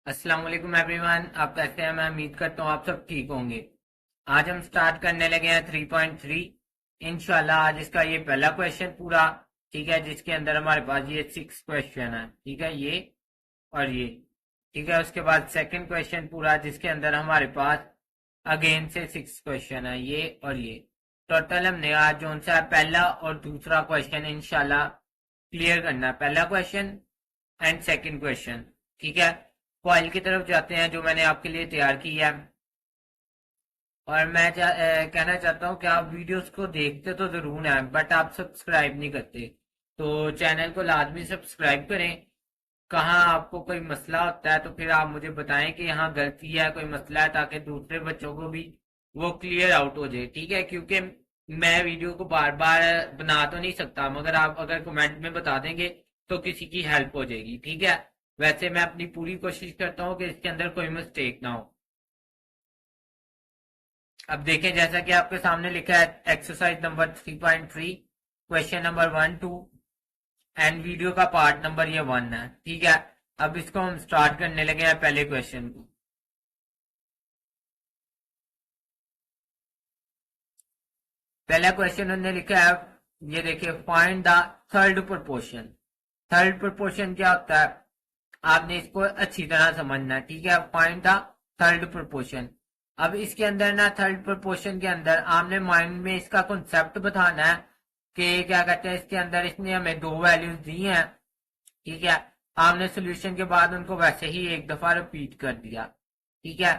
अस्सलाम वालेकुम एवरीवन। आप कैसे हैं? मैं उम्मीद करता हूँ आप सब ठीक होंगे। आज हम स्टार्ट करने लगे हैं 3.3। इंशाल्लाह आज इसका ये पहला क्वेश्चन पूरा, ठीक है, जिसके अंदर हमारे पास ये 6 क्वेश्चन है, ठीक है, ये और ये, ठीक है। उसके बाद सेकंड क्वेश्चन पूरा, जिसके अंदर हमारे पास अगेन से 6 क्वेश्चन है, ये और ये। टोटल हमने आज जो सा पहला और दूसरा क्वेश्चन इंशाल्लाह क्लियर करना है, पहला क्वेश्चन एंड सेकंड क्वेश्चन, ठीक है। फाइल की तरफ जाते हैं जो मैंने आपके लिए तैयार की है। और मैं कहना चाहता हूँ कि आप वीडियोस को देखते तो जरूर हैं, बट आप सब्सक्राइब नहीं करते, तो चैनल को लाजमी सब्सक्राइब करें। कहाँ आपको कोई मसला होता है तो फिर आप मुझे बताएं कि यहाँ गलती है, कोई मसला है, ताकि दूसरे बच्चों को भी वो क्लियर आउट हो जाए, ठीक है। क्योंकि मैं वीडियो को बार बार बना तो नहीं सकता, मगर आप अगर कमेंट में बता देंगे तो किसी की हेल्प हो जाएगी, ठीक है। वैसे मैं अपनी पूरी कोशिश करता हूँ कि इसके अंदर कोई मिस्टेक ना हो। अब देखें, जैसा कि आपके सामने लिखा है exercise number 3.3, question number 1 2 and video का पार्ट नंबर ये 1 है, ठीक है। अब इसको हम स्टार्ट करने लगे हैं पहले क्वेश्चन को। पहला क्वेश्चन हमने लिखा है, ये देखिए, find the third proportion. Third proportion क्या होता है, आपने इसको अच्छी तरह समझना है, ठीक है। Find the third proportion. अब इसके अंदर ना, थर्ड प्रोपोर्शन के अंदर आपने माइंड में इसका कॉन्सेप्ट बताना है कि क्या कहते हैं, इसके अंदर इसने हमें दो वैल्यूज दी हैं, ठीक है। आपने सोल्यूशन के बाद उनको वैसे ही एक दफा रिपीट कर दिया, ठीक है।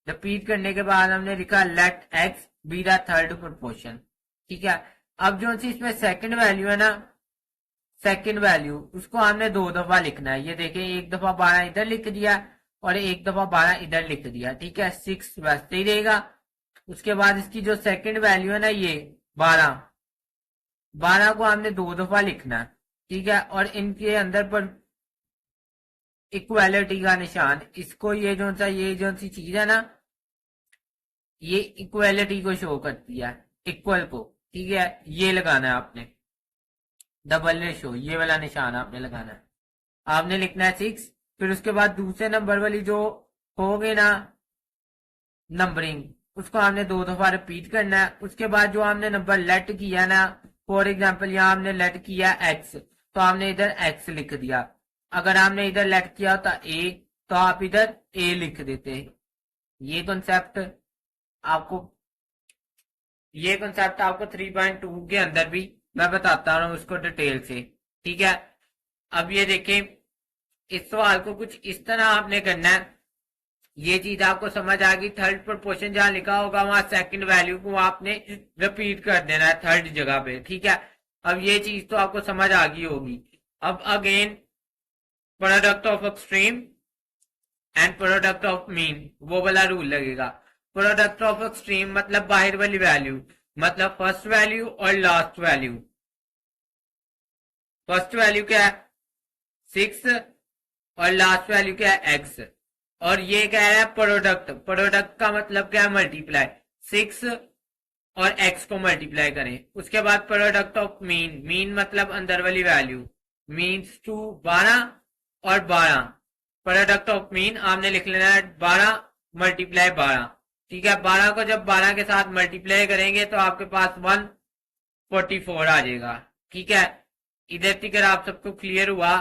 रिपीट करने के बाद हमने लिखा let x be the third proportion, ठीक है। अब जो सी इसमें सेकंड वैल्यू है ना, सेकंड वैल्यू उसको हमने दो दफा लिखना है। ये देखिए, एक दफा 12 इधर लिख दिया और एक दफा 12 इधर लिख दिया, ठीक है। 6 वैसे ही रहेगा। उसके बाद इसकी जो सेकंड वैल्यू है ना, ये 12, 12 को हमने दो दफा लिखना है, ठीक है। और इनके अंदर पर इक्वालिटी का निशान, इसको ये जो सी चीज है ना, ये इक्वालिटी को शो करती है, इक्वल को, ठीक है। ये लगाना है आपने, डबल रेशो, ये वाला निशान आपने लगाना है। आपने लिखना है 6। फिर उसके बाद दूसरे नंबर वाली जो होगी ना नंबरिंग, उसको हमने दो दफा रिपीट करना है। उसके बाद जो हमने नंबर लेट किया ना, फॉर एग्जाम्पल यहाँ हमने लेट किया एक्स, तो हमने इधर एक्स लिख दिया। अगर हमने इधर लेट किया होता ए, तो आप इधर ए लिख देते। ये कॉन्सेप्ट आपको ये कॉन्सेप्ट आपको 3.2 के अंदर भी मैं बताता हूँ उसको डिटेल से, ठीक है। अब ये देखें, इस सवाल को कुछ इस तरह आपने करना है। ये चीज आपको समझ आ गई। थर्ड प्रोपोर्शन जहां लिखा होगा वहां सेकंड वैल्यू को आपने रिपीट कर देना है थर्ड जगह पे, ठीक है। अब ये चीज तो आपको समझ आ गई होगी। अब again product of extreme and product of mean, वो वाला रूल लगेगा। प्रोडक्ट ऑफ एक्सट्रीम मतलब बाहर वाली वैल्यू, मतलब फर्स्ट वैल्यू और लास्ट वैल्यू। फर्स्ट वैल्यू क्या है 6 और लास्ट वैल्यू क्या है एक्स। और ये कह रहा है प्रोडक्ट, प्रोडक्ट का मतलब क्या है मल्टीप्लाई, 6 और एक्स को मल्टीप्लाई करें। उसके बाद प्रोडक्ट ऑफ मीन, मीन मतलब अंदर वाली वैल्यू, मीन्स टू 12 और 12। प्रोडक्ट ऑफ मीन आपने लिख लेना है 12 मल्टीप्लाई 12, ठीक है। 12 को जब 12 के साथ मल्टीप्लाई करेंगे तो आपके पास 144 आ जाएगा, ठीक है। इधर तक आप सबको क्लियर हुआ?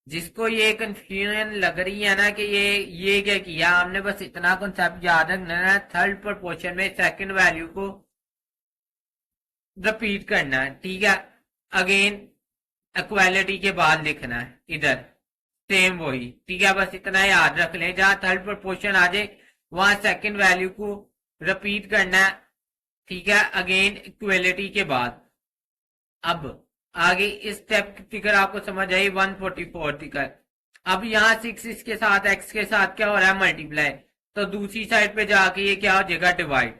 जिसको ये कंफ्यूजन लग रही है ना कि ये क्या किया हमने, बस इतना कॉन्सेप्ट याद रखना है, थर्ड प्रोपोर्शन में सेकंड वैल्यू को रिपीट करना है, ठीक है। अगेन इक्वालिटी के बाद लिखना है इधर सेम वही, ठीक है। बस इतना याद रख लें, जहां थर्ड प्रोपोर्शन आ जाए वहां सेकंड वैल्यू को रिपीट करना है, ठीक है, अगेन इक्वालिटी के बाद। अब आगे इस स्टेप की फिगर आपको समझ आई 144 फिगर। अब यहाँ 6 इसके साथ एक्स के साथ क्या हो रहा है मल्टीप्लाई, तो दूसरी साइड पे जाके ये क्या हो जाएगा डिवाइड।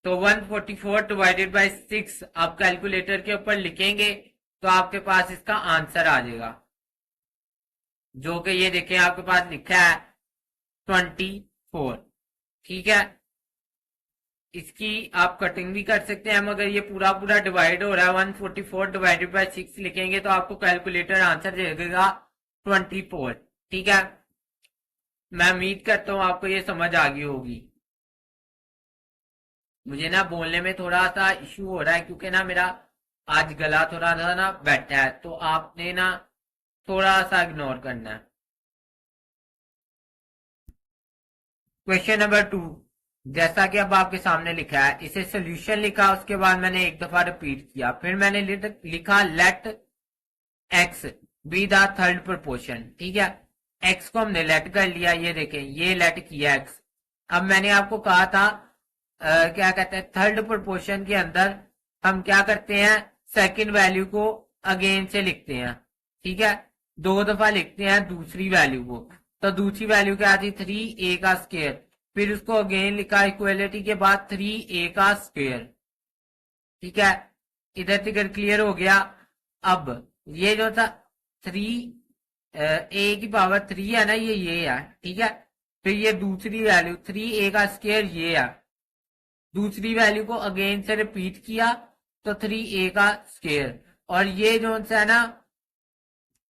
तो 144 डिवाइडेड बाय 6 आप कैलकुलेटर के ऊपर लिखेंगे तो आपके पास इसका आंसर आ जाएगा, जो कि ये देखें आपके पास लिखा है 24, ठीक है। इसकी आप कटिंग भी कर सकते हैं, मगर ये पूरा पूरा डिवाइड हो रहा है, 144 डिवाइडेड बाय 6 लिखेंगे तो आपको कैलकुलेटर आंसर दे देगा 24। ठीक है, मैं उम्मीद करता हूं आपको ये समझ आ गई होगी। मुझे ना बोलने में थोड़ा सा इश्यू हो रहा है क्योंकि ना मेरा आज गला थोड़ा सा ना बैठा है, तो आपने ना थोड़ा सा इग्नोर करना है। क्वेश्चन नंबर 2, जैसा कि अब आपके सामने लिखा है, इसे सोल्यूशन लिखा, उसके बाद मैंने एक दफा रिपीट किया, फिर मैंने लिखा let x be the third proportion. ठीक है, एक्स को हमने लेट कर लिया, ये देखें ये लेट किया एक्स। अब मैंने आपको कहा था क्या कहते हैं, थर्ड प्रोपोर्शन के अंदर हम क्या करते हैं, सेकंड वैल्यू को अगेन से लिखते हैं। ठीक है, दो दफा लिखते हैं दूसरी वैल्यू को। तो दूसरी वैल्यू क्या थी, 3a का स्क्वायर, फिर उसको अगेन लिखा इक्वलिटी के बाद 3a का स्क्वायर। ठीक है, इधर तिधर क्लियर हो गया। अब ये जो था 3a की पावर 3 है ना, ये है। ठीक है, फिर ये दूसरी वैल्यू 3a का स्क्वायर ये है, दूसरी वैल्यू को अगेन से रिपीट किया तो 3a का स्क्वायर। और ये जो है ना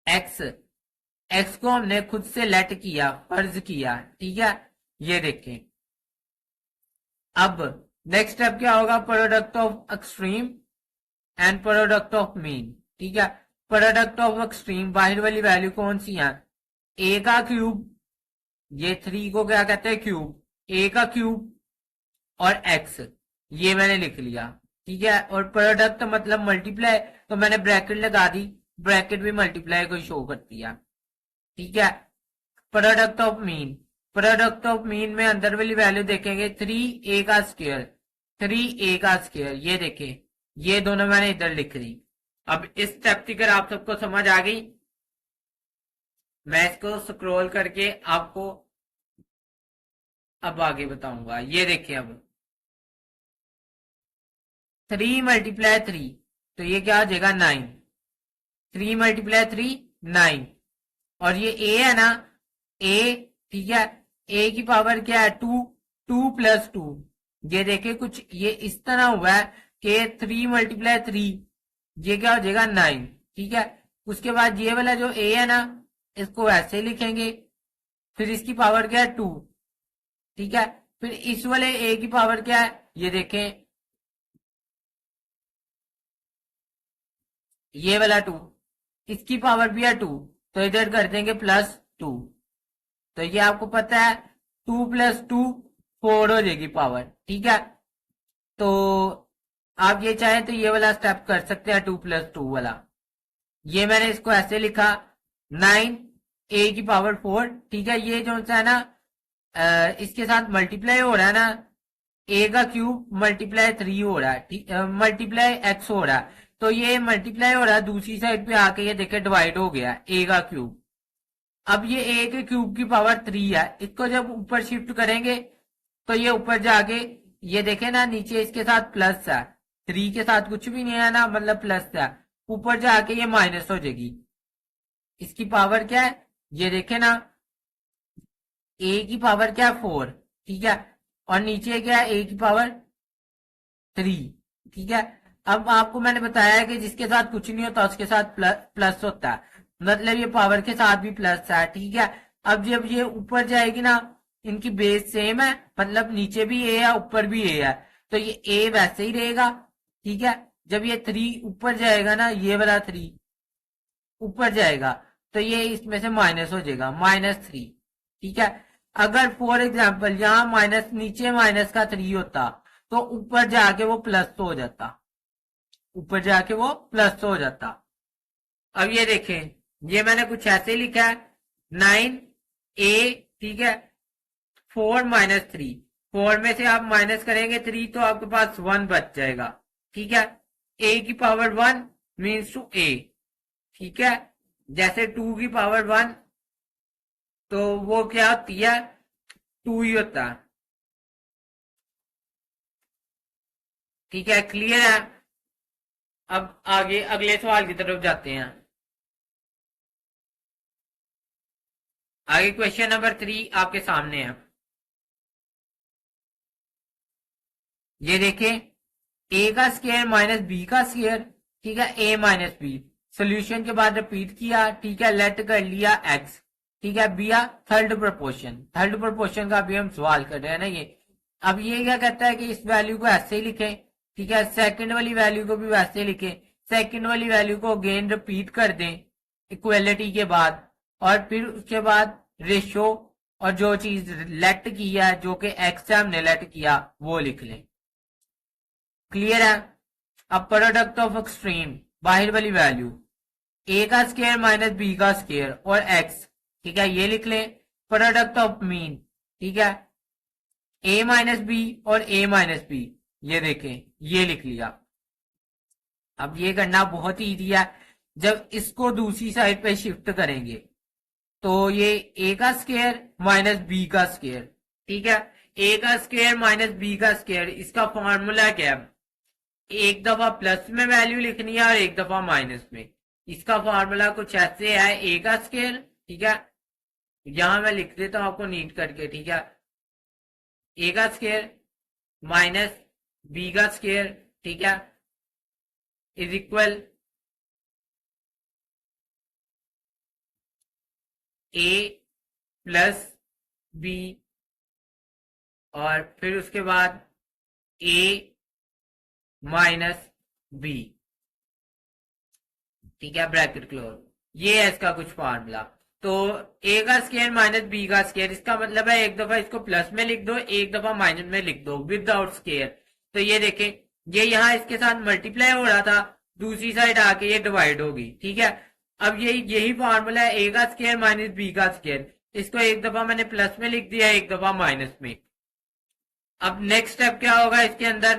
एक्स, एक्स को हमने खुद से लेट किया, फर्ज किया। ठीक है, ये देखें। अब नेक्स्ट स्टेप क्या होगा, product of extreme and product of mean. ठीक है, प्रोडक्ट ऑफ एक्सट्रीम, बाहर वाली वैल्यू कौन सी है, ए का क्यूब, ये 3 को क्या कहते हैं क्यूब, ए का क्यूब और एक्स, ये मैंने लिख लिया। ठीक है, और प्रोडक्ट मतलब मल्टीप्लाई, तो मैंने ब्रैकेट लगा दी, ब्रैकेट भी मल्टीप्लाई को शो करती है। ठीक है, product of mean, product of mean में अंदर वाली वैल्यू देखेंगे 3a का स्क्वायर, 3a का स्क्वायर, ये देखें, ये दोनों मैंने इधर लिख दी। अब इस स्टेप की अगर आप सबको समझ आ गई, मैं इसको स्क्रॉल करके आपको अब आगे बताऊंगा। ये देखिए, अब 3 × 3, तो ये क्या हो जाएगा 9, 3 × 3 9, और ये ए है ना, ए, ठीक है, ए की पावर क्या है 2, 2 + 2, ये देखे कुछ ये इस तरह हुआ है कि 3 × 3, ये क्या हो जाएगा 9। ठीक है, उसके बाद ये वाला जो ए है ना, इसको ऐसे लिखेंगे, फिर इसकी पावर क्या है 2। ठीक है, फिर इस वाले ए की पावर क्या है, ये देखें ये वाला 2, इसकी पावर भी है 2, तो इधर कर देंगे +2। तो ये आपको पता है 2 + 2 4 हो जाएगी पावर। ठीक है, तो आप ये चाहें तो ये वाला स्टेप कर सकते हैं 2 + 2 वाला। ये मैंने इसको ऐसे लिखा 9 a की पावर 4। ठीक है, ये जो है ना इसके साथ मल्टीप्लाई हो रहा है ना, ए का क्यूब मल्टीप्लाई 3 हो रहा है, ठीक, मल्टीप्लाई एक्स हो रहा है, तो ये मल्टीप्लाई हो रहा है, दूसरी साइड पे आके ये देखे डिवाइड हो गया ए का क्यूब। अब ये ए के क्यूब की पावर 3 है, इसको जब ऊपर शिफ्ट करेंगे तो ये ऊपर जाके ये देखे ना, नीचे इसके साथ प्लस है, 3 के साथ कुछ भी नहीं है ना, मतलब प्लस है, ऊपर जाके ये माइनस हो जाएगी। इसकी पावर क्या है, ये देखे ना, ए की पावर क्या है 4। ठीक है, और नीचे क्या है ए की पावर 3। ठीक है, अब आपको मैंने बताया है कि जिसके साथ कुछ नहीं होता उसके साथ प्लस होता है, मतलब ये पावर के साथ भी प्लस है। ठीक है, अब जब ये ऊपर जाएगी ना, इनकी बेस सेम है, मतलब नीचे भी ए है ऊपर भी ए है, तो ये ए वैसे ही रहेगा। ठीक है, जब ये 3 ऊपर जाएगा ना, ये वाला 3 ऊपर जाएगा, तो ये इसमें से माइनस हो जाएगा -3। ठीक है, अगर फॉर एग्जाम्पल यहाँ माइनस, नीचे माइनस का 3 होता तो ऊपर जाके वो प्लस तो हो जाता, ऊपर जाके वो प्लस तो हो जाता। अब ये देखें, ये मैंने कुछ ऐसे लिखा है 9a, ठीक है, 4 - 3, 4 में से आप माइनस करेंगे 3 तो आपके पास 1 बच जाएगा। ठीक है, a की पावर 1 मीन्स टू a। ठीक है, जैसे 2 की पावर 1, तो वो क्या होती है 2 ही होता है। ठीक है, क्लियर है। अब आगे अगले सवाल की तरफ जाते हैं। आगे क्वेश्चन नंबर 3 आपके सामने है, ये देखें, ए का स्क्वायर माइनस बी का स्क्वायर। ठीक है, a - b, सोल्यूशन के बाद रिपीट किया, ठीक है, लेट कर लिया एक्स, ठीक है, बिया थर्ड प्रोपोर्शन, थर्ड प्रोपोर्शन का भी हम सवाल कर रहे हैं ना ये। अब ये क्या कहता है कि इस वैल्यू को ऐसे ही लिखे, ठीक है, सेकंड वाली वैल्यू को भी वैसे लिखे, सेकंड वाली वैल्यू को अगेन रिपीट कर दें इक्वलिटी के बाद, और फिर उसके बाद रेशो और जो चीज लेट की है जो कि एक्स से हमने लेट किया वो लिख लें। क्लियर है। अब प्रोडक्ट ऑफ एक्सट्रीम, बाहर वाली वैल्यू ए का स्केयर माइनस बी का स्केयर और एक्स, ठीक है, ये लिख लें। प्रोडक्ट ऑफ मीन, ठीक है, ए माइनस बी और ए माइनस बी, ये देखें, ये लिख लिया। अब ये करना बहुत ही ईजी है। जब इसको दूसरी साइड पे शिफ्ट करेंगे तो ये ए का स्केयर माइनस बी का स्केयर, ठीक है, ए का स्केयर माइनस बी का स्केयर, इसका फॉर्मूला क्या है, एक दफा प्लस में वैल्यू लिखनी है और एक दफा माइनस में। इसका फॉर्मूला कुछ ऐसे है, ए का स्केयर, ठीक है, यहां मैं लिख देता हूं आपको नीट करके, ठीक है, ए का स्केयर माइनस बी का स्केयर, ठीक है, is equal A plus B और फिर उसके बाद ए माइनस बी, ठीक है, ब्रैकेट क्लोज। ये है इसका कुछ फार्मूला। तो ए का स्केयर माइनस बी का स्केयर, इसका मतलब है एक दफा इसको प्लस में लिख दो, एक दफा माइनस में लिख दो विदाउट स्केयर। तो ये देखें, ये यहां इसके साथ मल्टीप्लाई हो रहा था, दूसरी साइड आके ये डिवाइड होगी, ठीक है। अब यही फार्मूला है ए का स्केयर माइनस बी का स्केयर, इसको एक दफा मैंने प्लस में लिख दिया, एक दफा माइनस में। अब नेक्स्ट स्टेप क्या होगा इसके अंदर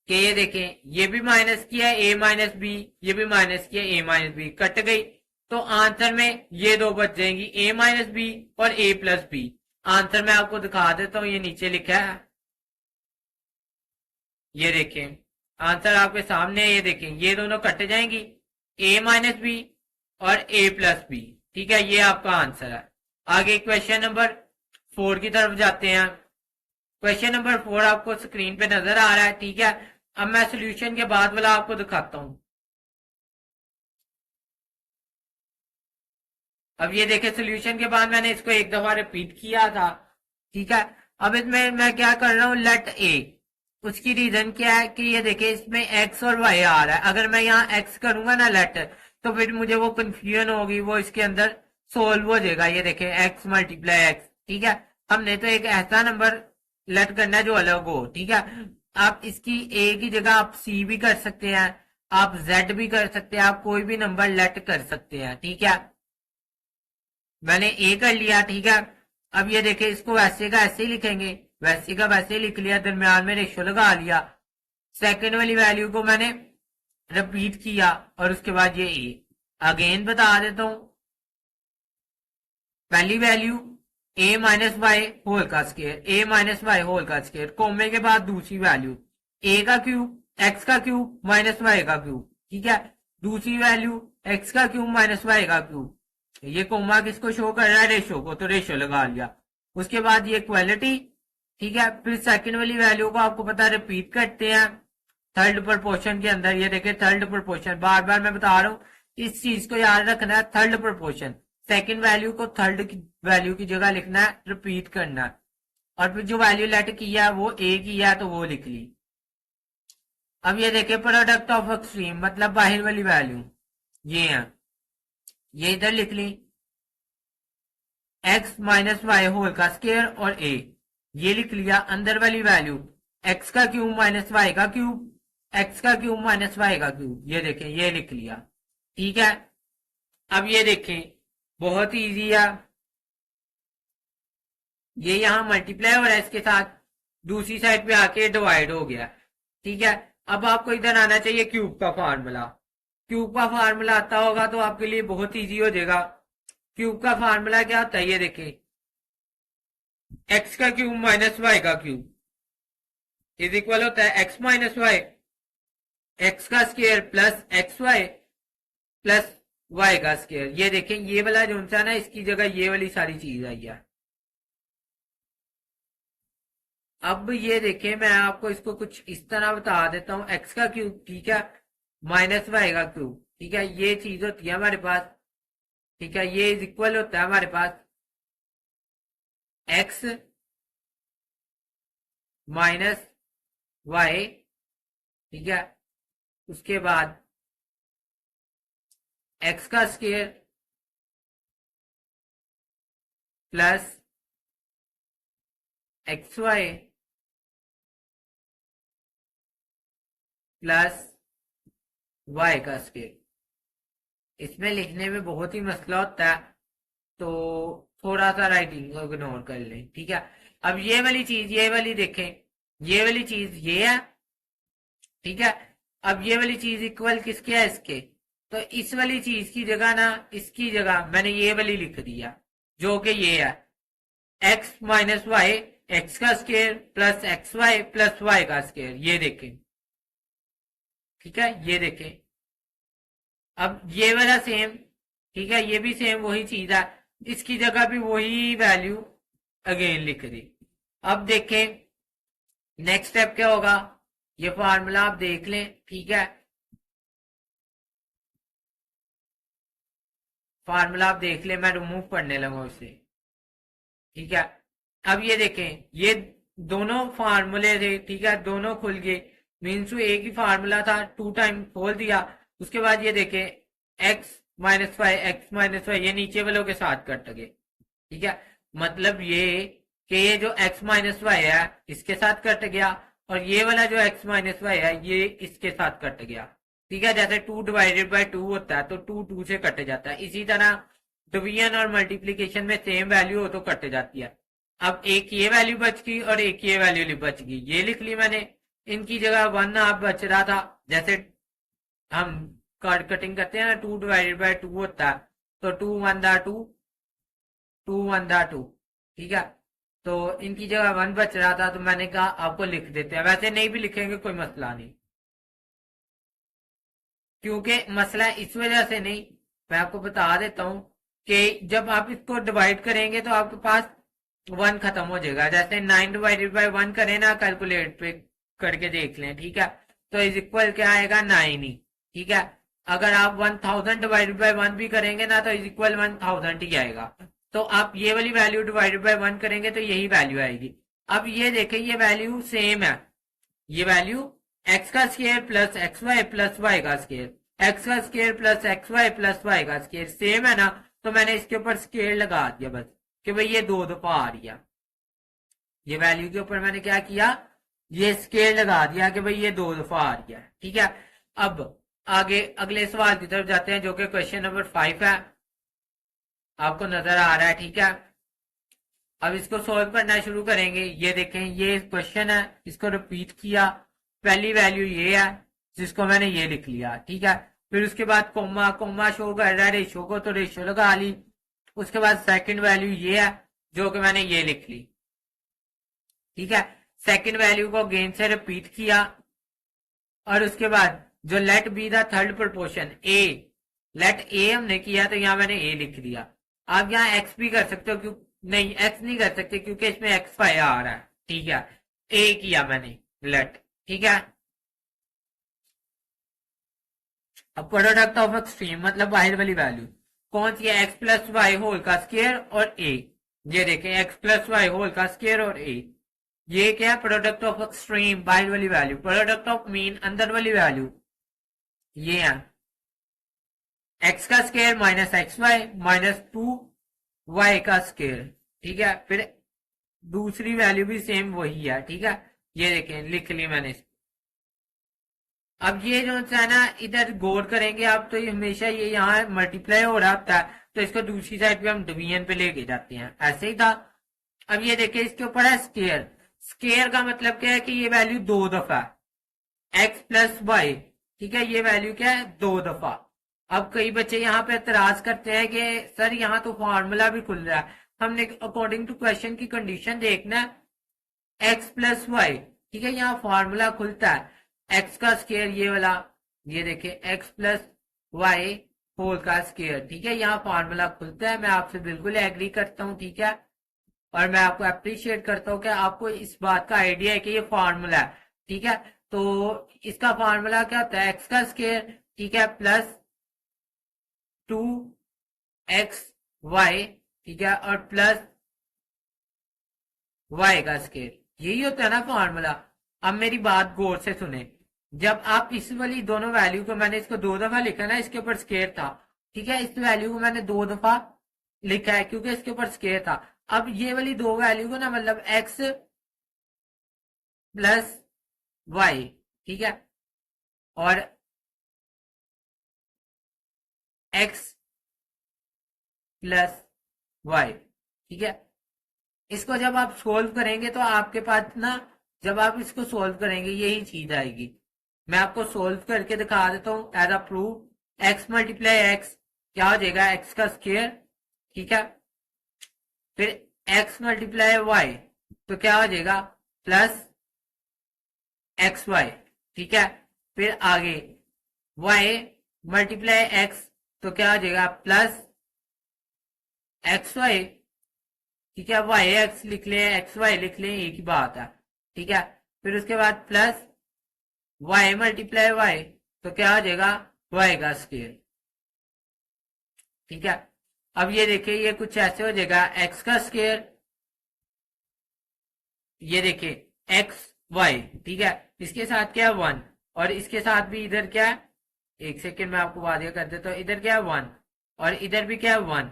कि ये देखें, ये भी माइनस किया ए माइनस बी, ये भी माइनस किया ए माइनस बी, कट गई, तो आंसर में ये दो बच जाएंगी, ए माइनस बी और ए प्लस बी। आंसर मैं आपको दिखा देता हूं, ये नीचे लिखा है, ये देखें, आंसर आपके सामने, ये देखें, ये दोनों कट जाएंगी, ए माइनस बी और ए प्लस बी, ठीक है, ये आपका आंसर है। आगे क्वेश्चन नंबर 4 की तरफ जाते हैं। क्वेश्चन नंबर 4 आपको स्क्रीन पे नजर आ रहा है, ठीक है। अब मैं सोल्यूशन के बाद वाला आपको दिखाता हूं। अब ये देखे, सोल्यूशन के बाद मैंने इसको एक दफा रिपीट किया था, ठीक है। अब इसमें मैं क्या कर रहा हूं, लेट ए, उसकी रीजन क्या है कि ये देखे इसमें एक्स और वाई आ रहा है, अगर मैं यहाँ एक्स करूंगा ना लेट, तो फिर मुझे वो कंफ्यूजन होगी, वो इसके अंदर सोल्व हो जाएगा। ये देखे एक्स मल्टीप्लाई एक्स, ठीक है, हमने तो एक ऐसा नंबर लेट करना है जो अलग हो, ठीक है। आप इसकी ए की जगह आप सी भी कर सकते हैं, आप जेड भी कर सकते हैं, आप कोई भी नंबर लेट कर सकते हैं, ठीक है। मैंने ए कर लिया, ठीक है। अब ये देखे, इसको वैसे का ऐसे ही लिखेंगे, वैसे का वैसे ही लिख लिया, दरम्यान में रेशो लगा लिया, सेकंड वाली वैल्यू को मैंने रिपीट किया और उसके बाद ये ए अगेन बता देता हूं। पहली वैल्यू ए माइनस वाई होल का स्केयर, ए माइनस वाई होल का स्केयर, कोमे के बाद दूसरी वैल्यू ए का क्यूब एक्स का क्यूब माइनस वाई का क्यूब, ठीक है, दूसरी वैल्यू एक्स का क्यूब माइनस वाई का क्यूब, ये कोमा किसको शो कर रहा है, रेशो को, तो रेशो लगा लिया। उसके बाद ये इक्वालिटी, ठीक है, फिर सेकंड वाली वैल्यू को आपको पता है रिपीट करते हैं थर्ड प्रोपोर्शन के अंदर। ये देखे थर्ड प्रोपोर्शन, बार बार मैं बता रहा हूं, इस चीज को याद रखना है, थर्ड प्रोपोर्शन, सेकंड वैल्यू को थर्ड की वैल्यू की जगह लिखना है, रिपीट करना है, और फिर जो वैल्यू लेट की है वो ए की है तो वो लिख ली। अब ये देखे प्रोडक्ट ऑफ एक्सट्रीम, मतलब बाहर वाली वैल्यू ये है, ये इधर लिख ली, एक्स माइनस वाई होल का स्केयर और ए, ये लिख लिया। अंदर वाली वैल्यू एक्स का क्यूब माइनस वाई का क्यूब, एक्स का क्यूब माइनस वाई का क्यूब, ये देखें, ये लिख लिया, ठीक है। अब ये देखें, बहुत ही इजी है, ये यहां मल्टीप्लाई हो रहा है इसके साथ, दूसरी साइड पे आके डिवाइड हो गया, ठीक है। अब आपको इधर आना चाहिए क्यूब का फार्मूला, क्यूब का फार्मूला आता होगा तो आपके लिए बहुत इजी हो जाएगा। क्यूब का फार्मूला क्या होता है, ये देखें, एक्स का क्यूब माइनस वाई का क्यूब इज इक्वल होता है एक्स माइनस वाई, एक्स का square plus x y plus y का स्केयर। ये देखें, ये वाला जो सा ना, इसकी जगह ये वाली सारी चीज आई है। अब ये देखें, मैं आपको इसको कुछ इस तरह बता देता हूं, एक्स का क्यूब, ठीक है, माइनस वाई का क्यूब, ठीक है, ये चीज होती है हमारे पास। ठीक है, ये इज इक्वल होता है हमारे पास एक्स माइनस वाई। ठीक है, उसके बाद एक्स का square plus x y plus y का स्केयर। इसमें लिखने में बहुत ही मसला होता है, तो थोड़ा सा राइटिंग को इग्नोर कर लें। ठीक है, अब ये वाली चीज, ये वाली देखें, ये वाली चीज ये है। ठीक है, अब ये वाली चीज इक्वल किसके है, इसके। तो इस वाली चीज की जगह ना, इसकी जगह मैंने ये वाली लिख दिया, जो कि ये है एक्स माइनस वाई, एक्स का square plus x y plus y का स्केयर। ये देखें, ठीक है, ये देखें। अब ये वाला सेम, ठीक है, ये भी सेम वही चीज है, इसकी जगह भी वही वैल्यू अगेन लिख दी। अब देखें नेक्स्ट स्टेप क्या होगा, ये फार्मूला आप देख लें। ठीक है, फार्मूला आप देख लें, मैं रिमूव करने लगा उसे। ठीक है, अब ये देखें, ये दोनों फार्मूले थे, ठीक है, दोनों खुल गए। मीन्स एक ही फार्मूला था, टू टाइम खोल दिया। उसके बाद ये देखें x minus y, x minus y, ये नीचे वालों के साथ कट गए। ठीक है, मतलब ये कि ये जो एक्स माइनस वाई है इसके साथ कट गया, और ये वाला जो एक्स माइनस वाई है ये इसके साथ कट गया। ठीक है, जैसे 2 डिवाइडेड बाई 2 होता है तो 2 2 से कट जाता है, इसी तरह डिवीजन और मल्टीप्लीकेशन में सेम वैल्यू हो तो कट जाती है। अब एक ये वैल्यू बच गई और एक ये वैल्यू बच गई, ये लिख ली मैंने। इनकी जगह 1 आप बच रहा था, जैसे हम कार्ड कटिंग करते हैं ना, 2 डिवाइडेड बाई 2 होता है, तो 2 1 दा 2, 2 1 दा 2। ठीक है, तो इनकी जगह 1 बच रहा था, तो मैंने कहा आपको लिख देते हैं, वैसे नहीं भी लिखेंगे कोई मसला नहीं, क्योंकि मसला इस वजह से नहीं, मैं आपको बता देता हूं कि जब आप इसको डिवाइड करेंगे तो आपके पास 1 खत्म हो जाएगा। जैसे 9 डिवाइडेड बाई 1 करें ना, कैलकुलेट पे करके देख लें। ठीक है, तो इज इक्वल क्या आएगा, 9 ही। ठीक है, अगर आप 1000 डिवाइडेड बाई 1 भी करेंगे ना, तो इज इक्वल 1000 ही आएगा। तो आप ये वाली वैल्यू डिवाइडेड बाई 1 करेंगे तो यही वैल्यू आएगी। अब ये देखें, ये वैल्यू सेम है, ये वैल्यू एक्स का square plus x y plus y का स्केयर, एक्स का square plus x y plus y का स्केयर सेम है ना, तो मैंने इसके ऊपर स्केयर लगा दिया बस, कि भाई ये 2 दफा आ रही है। ये वैल्यू के ऊपर मैंने क्या किया, ये स्केयर लगा दिया कि भाई ये 2 दफा आ रही है। ठीक है, अब आगे अगले सवाल की तरफ जाते हैं, जो कि क्वेश्चन नंबर 5 है, आपको नजर आ रहा है। ठीक है, अब इसको सॉल्व करना शुरू करेंगे। ये देखें, ये क्वेश्चन है, इसको रिपीट किया, पहली वैल्यू ये है जिसको मैंने ये लिख लिया। ठीक है, फिर उसके बाद कोमा, कोमा शो कर रहा है रेशो को, तो रेशो लगा ली। उसके बाद सेकंड वैल्यू ये है जो कि मैंने ये लिख ली। ठीक है, सेकंड वैल्यू को अगेन से रिपीट किया, और उसके बाद जो let be the third proportion A, let A हमने किया तो यहां मैंने ए लिख दिया। आप यहाँ एक्स भी कर सकते हो, क्यों नहीं, एक्स नहीं कर सकते क्योंकि इसमें एक्स फाइव आ रहा है। ठीक है, ए किया मैंने लेट। ठीक है, अब प्रोडक्ट ऑफ एक्सट्रीम मतलब बाहर वाली वैल्यू कौन सी है, एक्स प्लस वाई होल का स्केयर और ए। ये देखें, एक्स प्लस वाई होल का स्केयर और ए, ये क्या है, प्रोडक्ट ऑफ एक्सट्रीम बाहर वाली वैल्यू, प्रोडक्ट ऑफ मीन अंदर वाली वैल्यू, ये है एक्स का square minus x y minus 2 y का स्केयर। ठीक है, फिर दूसरी वैल्यू भी सेम वही है। ठीक है, ये देखें लिख ली मैंने इसको। अब ये जो है ना, इधर गौर करेंगे आप तो ये हमेशा ये यहाँ मल्टीप्लाई हो रहा होता है, तो इसको दूसरी साइड पे हम डिवीजन पे लेके जाते हैं, ऐसे ही था। अब ये देखिए, इसके ऊपर है स्केयर, स्केयर का मतलब क्या है कि ये वैल्यू 2 दफा एक्स प्लस वाई। ठीक है, ये वैल्यू क्या है, 2 दफा। अब कई बच्चे यहाँ पे एतराज करते हैं कि सर यहाँ तो फॉर्मूला भी खुल रहा है, हमने अकॉर्डिंग टू क्वेश्चन की कंडीशन देखना है एक्स प्लस वाई। ठीक है, यहाँ फॉर्मूला खुलता है एक्स का स्केयर, ये वाला, ये देखिए एक्स प्लस वाई होल का स्केयर। ठीक है, यहाँ फॉर्मूला खुलता है, मैं आपसे बिल्कुल एग्री करता हूँ। ठीक है, और मैं आपको अप्रिशिएट करता हूँ कि आपको इस बात का आइडिया है कि ये फॉर्मूला है। ठीक है, तो इसका फॉर्मूला क्या होता है, एक्स का स्केयर, ठीक है, प्लस 2xy, ठीक है, और प्लस y का स्केयर, यही होता है ना फॉर्मूला। अब मेरी बात गौर से सुने, जब आप इस वाली दोनों वैल्यू को, मैंने इसको 2 दफा लिखा ना, इसके ऊपर स्केयर था, ठीक है, इस वैल्यू को मैंने 2 दफा लिखा है क्योंकि इसके ऊपर स्केयर था। अब ये वाली दो वैल्यू को ना, मतलब x प्लस y, ठीक है, और x प्लस y, ठीक है, इसको जब आप सोल्व करेंगे तो आपके पास ना, जब आप इसको सोल्व करेंगे यही चीज आएगी। मैं आपको सोल्व करके दिखा देता हूं as a proof. X multiply x क्या हो जाएगा, एक्स का स्क्वायर, ठीक है, फिर एक्स मल्टीप्लाई वाई तो क्या हो जाएगा, प्लस एक्स वाई, ठीक है, फिर आगे वाई मल्टीप्लाई एक्स तो क्या हो जाएगा, प्लस एक्स वाई, ठीक है, वाई एक्स लिख ले, एक्स वाई लिख ले, एक ही बात है, ठीक है, फिर उसके बाद प्लस वाई मल्टीप्लाई वाई तो क्या हो जाएगा, वाई का स्क्वायर, ठीक है। अब ये देखिए, ये कुछ ऐसे हो जाएगा, एक्स का स्क्वायर, ये देखिए एक्स वाई, ठीक है, इसके साथ क्या है 1, और इसके साथ भी इधर क्या है, एक सेकेंड में आपको वादिया कर देता हूं, इधर क्या है 1 और इधर भी क्या है 1,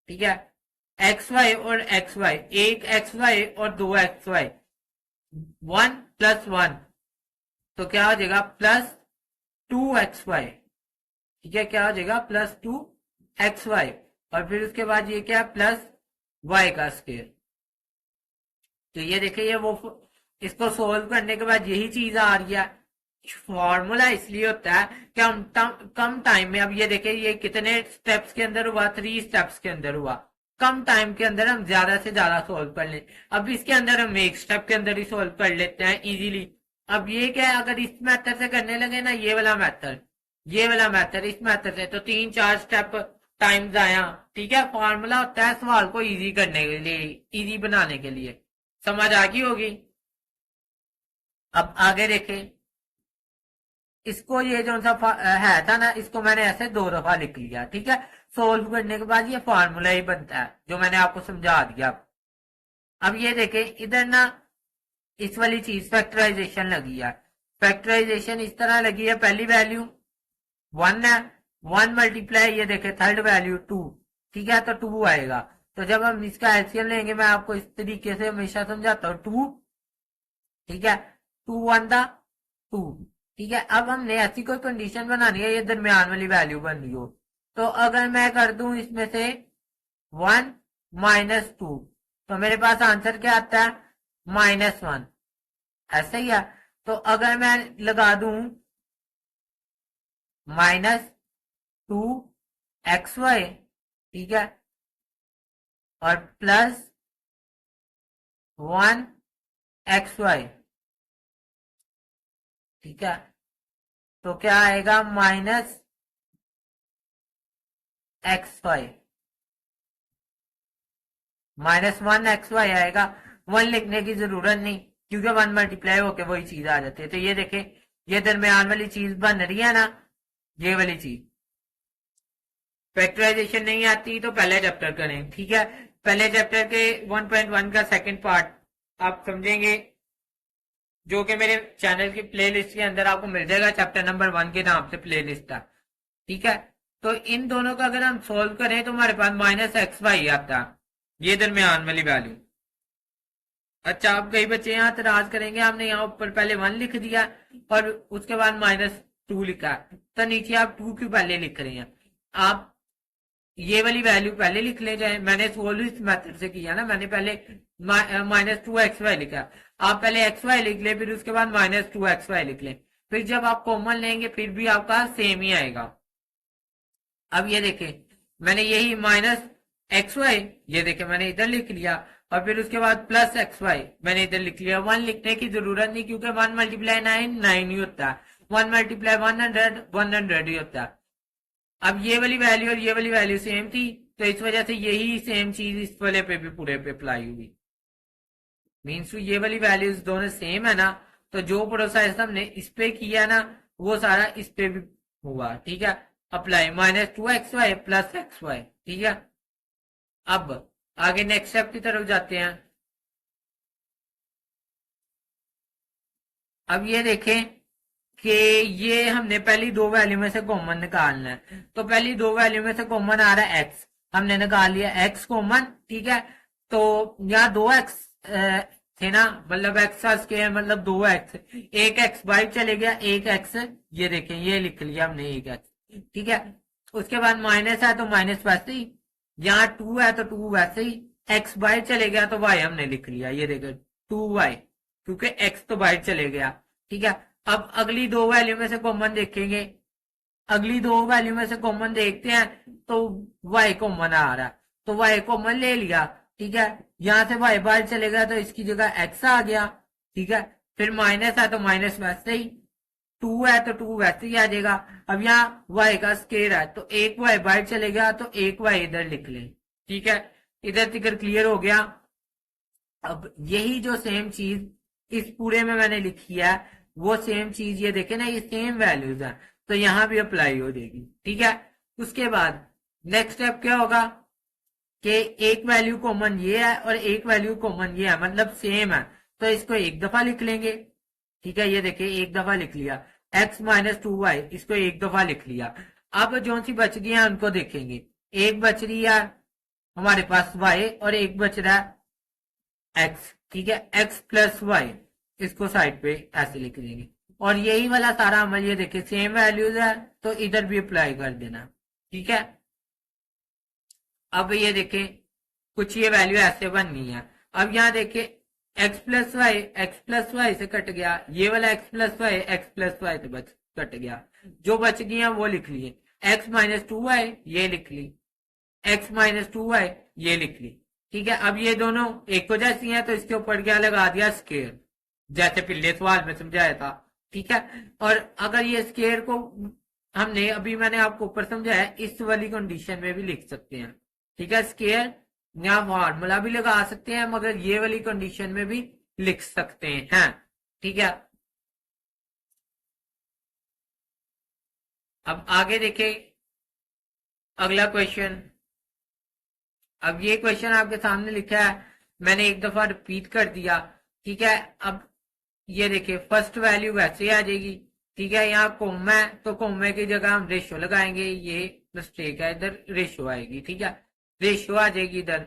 ठीक है, एक्स वाई और एक्स वाई, एक एक्स वाई और दो एक्स वाई, 1 प्लस 1 तो क्या हो जाएगा, प्लस 2xy, ठीक है, क्या हो जाएगा, प्लस 2xy, और फिर उसके बाद ये क्या है, प्लस y का स्क्वायर। तो ये देखिए, ये वो इसको सोल्व करने के बाद यही चीज आ रही है। फॉर्मूला इसलिए होता है कि हम कम टाइम में, अब ये देखिए ये कितने स्टेप्स के अंदर हुआ, 3 स्टेप्स के अंदर हुआ, कम टाइम के अंदर हम ज्यादा से ज्यादा सोल्व कर लें। अब इसके अंदर हम एक स्टेप के अंदर ही सोल्व कर लेते हैं इजीली। अब ये क्या है, अगर इस मेथड से करने लगे ना, ये वाला मेथड, ये वाला मेथड, इस मेथड से तो 3-4 स्टेप टाइम आया, ठीक है। फॉर्मूला होता है सवाल को इजी करने के लिए, इजी बनाने के लिए, समझ आ गई होगी। अब आगे देखें, इसको ये जो सा है था ना, इसको मैंने ऐसे 2 दफा लिख लिया, ठीक है। सोल्व करने के बाद ये फॉर्मूला ही बनता है जो मैंने आपको समझा दिया। अब ये देखें, इधर ना इस वाली चीज फैक्टराइजेशन लगी है, फैक्टराइजेशन इस तरह लगी है, पहली वैल्यू 1 है, 1 मल्टीप्लाई ये देखे थर्ड वैल्यू 2, ठीक है, तो 2 आएगा। तो जब हम इसका एलसीएम लेंगे, मैं आपको इस तरीके से हमेशा समझाता हूँ, 2, ठीक है, 2 1 2, ठीक है। अब हमने ऐसी कोई कंडीशन बनानी है, ये दरमियान वाली वैल्यू बन रही हो, तो अगर मैं कर दूं इसमें से 1 - 2 तो मेरे पास आंसर क्या आता है, -1, ऐसा ही है। तो अगर मैं लगा दूं -2xy, ठीक है, और प्लस 1xy, ठीक है, तो क्या आएगा, -xy, -1xy आएगा। 1 लिखने की जरूरत नहीं क्योंकि 1 मल्टीप्लाई होके वही चीज आ जाती है। तो ये देखे, ये दरमियान वाली चीज बन रही है ना, ये वाली चीज। फैक्टराइजेशन नहीं आती तो पहले चैप्टर करें, ठीक है, पहले चैप्टर के 1.1 का सेकंड पार्ट आप समझेंगे, जो कि मेरे चैनल की प्लेलिस्ट के अंदर आपको मिल जाएगा, चैप्टर नंबर 1 के नाम से प्लेलिस्ट है, ठीक है। तो इन दोनों का अगर हम सोल्व करें तो हमारे पास -xy आता है, ये दरमियान वाली वैल्यू। अच्छा, अब कई बच्चे यहाँ एतराज करेंगे, हमने यहाँ ऊपर पहले 1 लिख दिया और उसके बाद -2 लिखा, तो नीचे आप 2 क्यों पहले लिख रहे हैं। आप ये वाली वैल्यू पहले लिख ले जाए, मैंने सोल्व इस मेथड से किया ना, मैंने पहले -2xy लिखा, आप पहले xy लिख ले, फिर उसके बाद -2xy लिख ले, फिर जब आप कॉमन लेंगे फिर भी आपका सेम ही आएगा। अब ये देखें, मैंने यही -xy, ये देखें मैंने इधर लिख लिया, और फिर उसके बाद +xy मैंने इधर लिख लिया। 1 लिखने की जरूरत नहीं क्योंकि 1 × 9 9 ही होता है, 1 × 100 100 ही होता है। अब ये वाली वैल्यू और ये वाली वैल्यू सेम थी, तो इस वजह से यही सेम चीज इस वाले पे भी पूरे पे अप्लाई हुई, मीन्स ये वाली वैल्यूज दोनों सेम है ना, तो जो प्रोसेस हमने इस पे किया ना वो सारा इस पे भी हुआ, ठीक है। अप्लाई -2xy प्लस xy, ठीक है। अब आगे नेक्स्ट स्टेप की तरफ जाते हैं। अब ये देखें कि ये हमने पहली दो वैल्यू में से कॉमन निकालना है, तो पहली दो वैल्यू में से कॉमन आ रहा है एक्स, हमने निकाल लिया एक्स कॉमन, ठीक है। तो यहाँ दो एक्स थे ना, मतलब एक्स का स्क्वायर मतलब दो एक्स, एक एक्स बाहर चले गया, एक एक्स ये देखें ये लिख लिया हमने एक एक्स, ठीक है। उसके बाद माइनस है तो माइनस वैसे ही, यहाँ टू है तो टू वैसे ही, एक्स बाहर चले गया तो वाई हमने लिख लिया, ये देखें 2y, क्योंकि एक्स तो बाहर चले गया, ठीक है। अब अगली दो वैल्यू में से कॉमन देखेंगे, अगली दो वैल्यू में से कॉमन देखते हैं, तो y कॉमन आ रहा है, तो y कॉमन ले लिया, ठीक है। यहां से y बाहर चलेगा तो इसकी जगह x आ गया, ठीक है। फिर माइनस है तो माइनस वैसे ही, टू है तो टू वैसे ही आ जाएगा। अब यहाँ y का स्केयर है तो एक y बाहर चलेगा तो एक y इधर लिख लें, ठीक है। इधर तिकर क्लियर हो गया। अब यही जो सेम चीज इस पूरे में मैंने लिखी है, वो सेम चीज ये देखे ना, ये सेम वैल्यूज है, तो यहां भी अप्लाई हो जाएगी, ठीक है। उसके बाद नेक्स्ट स्टेप क्या होगा कि एक वैल्यू कॉमन ये है और एक वैल्यू कॉमन ये है, मतलब सेम है, तो इसको एक दफा लिख लेंगे, ठीक है। ये देखिए एक दफा लिख लिया, x-2y, इसको एक दफा लिख लिया। अब जो सी बच गई है उनको देखेंगे, एक बच रही है हमारे पास y और एक बच रहा है x, ठीक है, x प्लस वाई, इसको साइड पे ऐसे लिख देंगे। और यही वाला सारा अमल ये देखिए सेम वैल्यूज है तो इधर भी अप्लाई कर देना, ठीक है। अब ये देखें कुछ ये वैल्यू ऐसे बन गई है। अब यहाँ देखें एक्स प्लस वाई से कट गया, ये वाला एक्स प्लस वाई से बच कट गया, जो बच गई है वो लिख लिए, x-2y ये लिख ली, x-2y ये लिख ली, ठीक है। अब ये दोनों एक को जैसी हैं तो इसके ऊपर क्या लगा दिया स्केयर, जैसे पिछले सवाल में समझाया था, ठीक है। और अगर ये स्केयर को हमने अभी मैंने आपको ऊपर समझाया, इस वाली कंडीशन में भी लिख सकते हैं, ठीक है। स्केयर यहाँ फॉर्मूला भी लगा सकते हैं, मगर ये वाली कंडीशन में भी लिख सकते हैं, ठीक है। अब आगे देखें अगला क्वेश्चन। अब ये क्वेश्चन आपके सामने लिखा है, मैंने एक दफा रिपीट कर दिया, ठीक है। अब ये देखिए फर्स्ट वैल्यू वैसे आ जाएगी, ठीक है। यहाँ कोमा है तो कोमे की जगह हम रेशो लगाएंगे, ये मिस्टेक है, इधर रेशो आएगी, ठीक है, रेशो आ जाएगी इधर।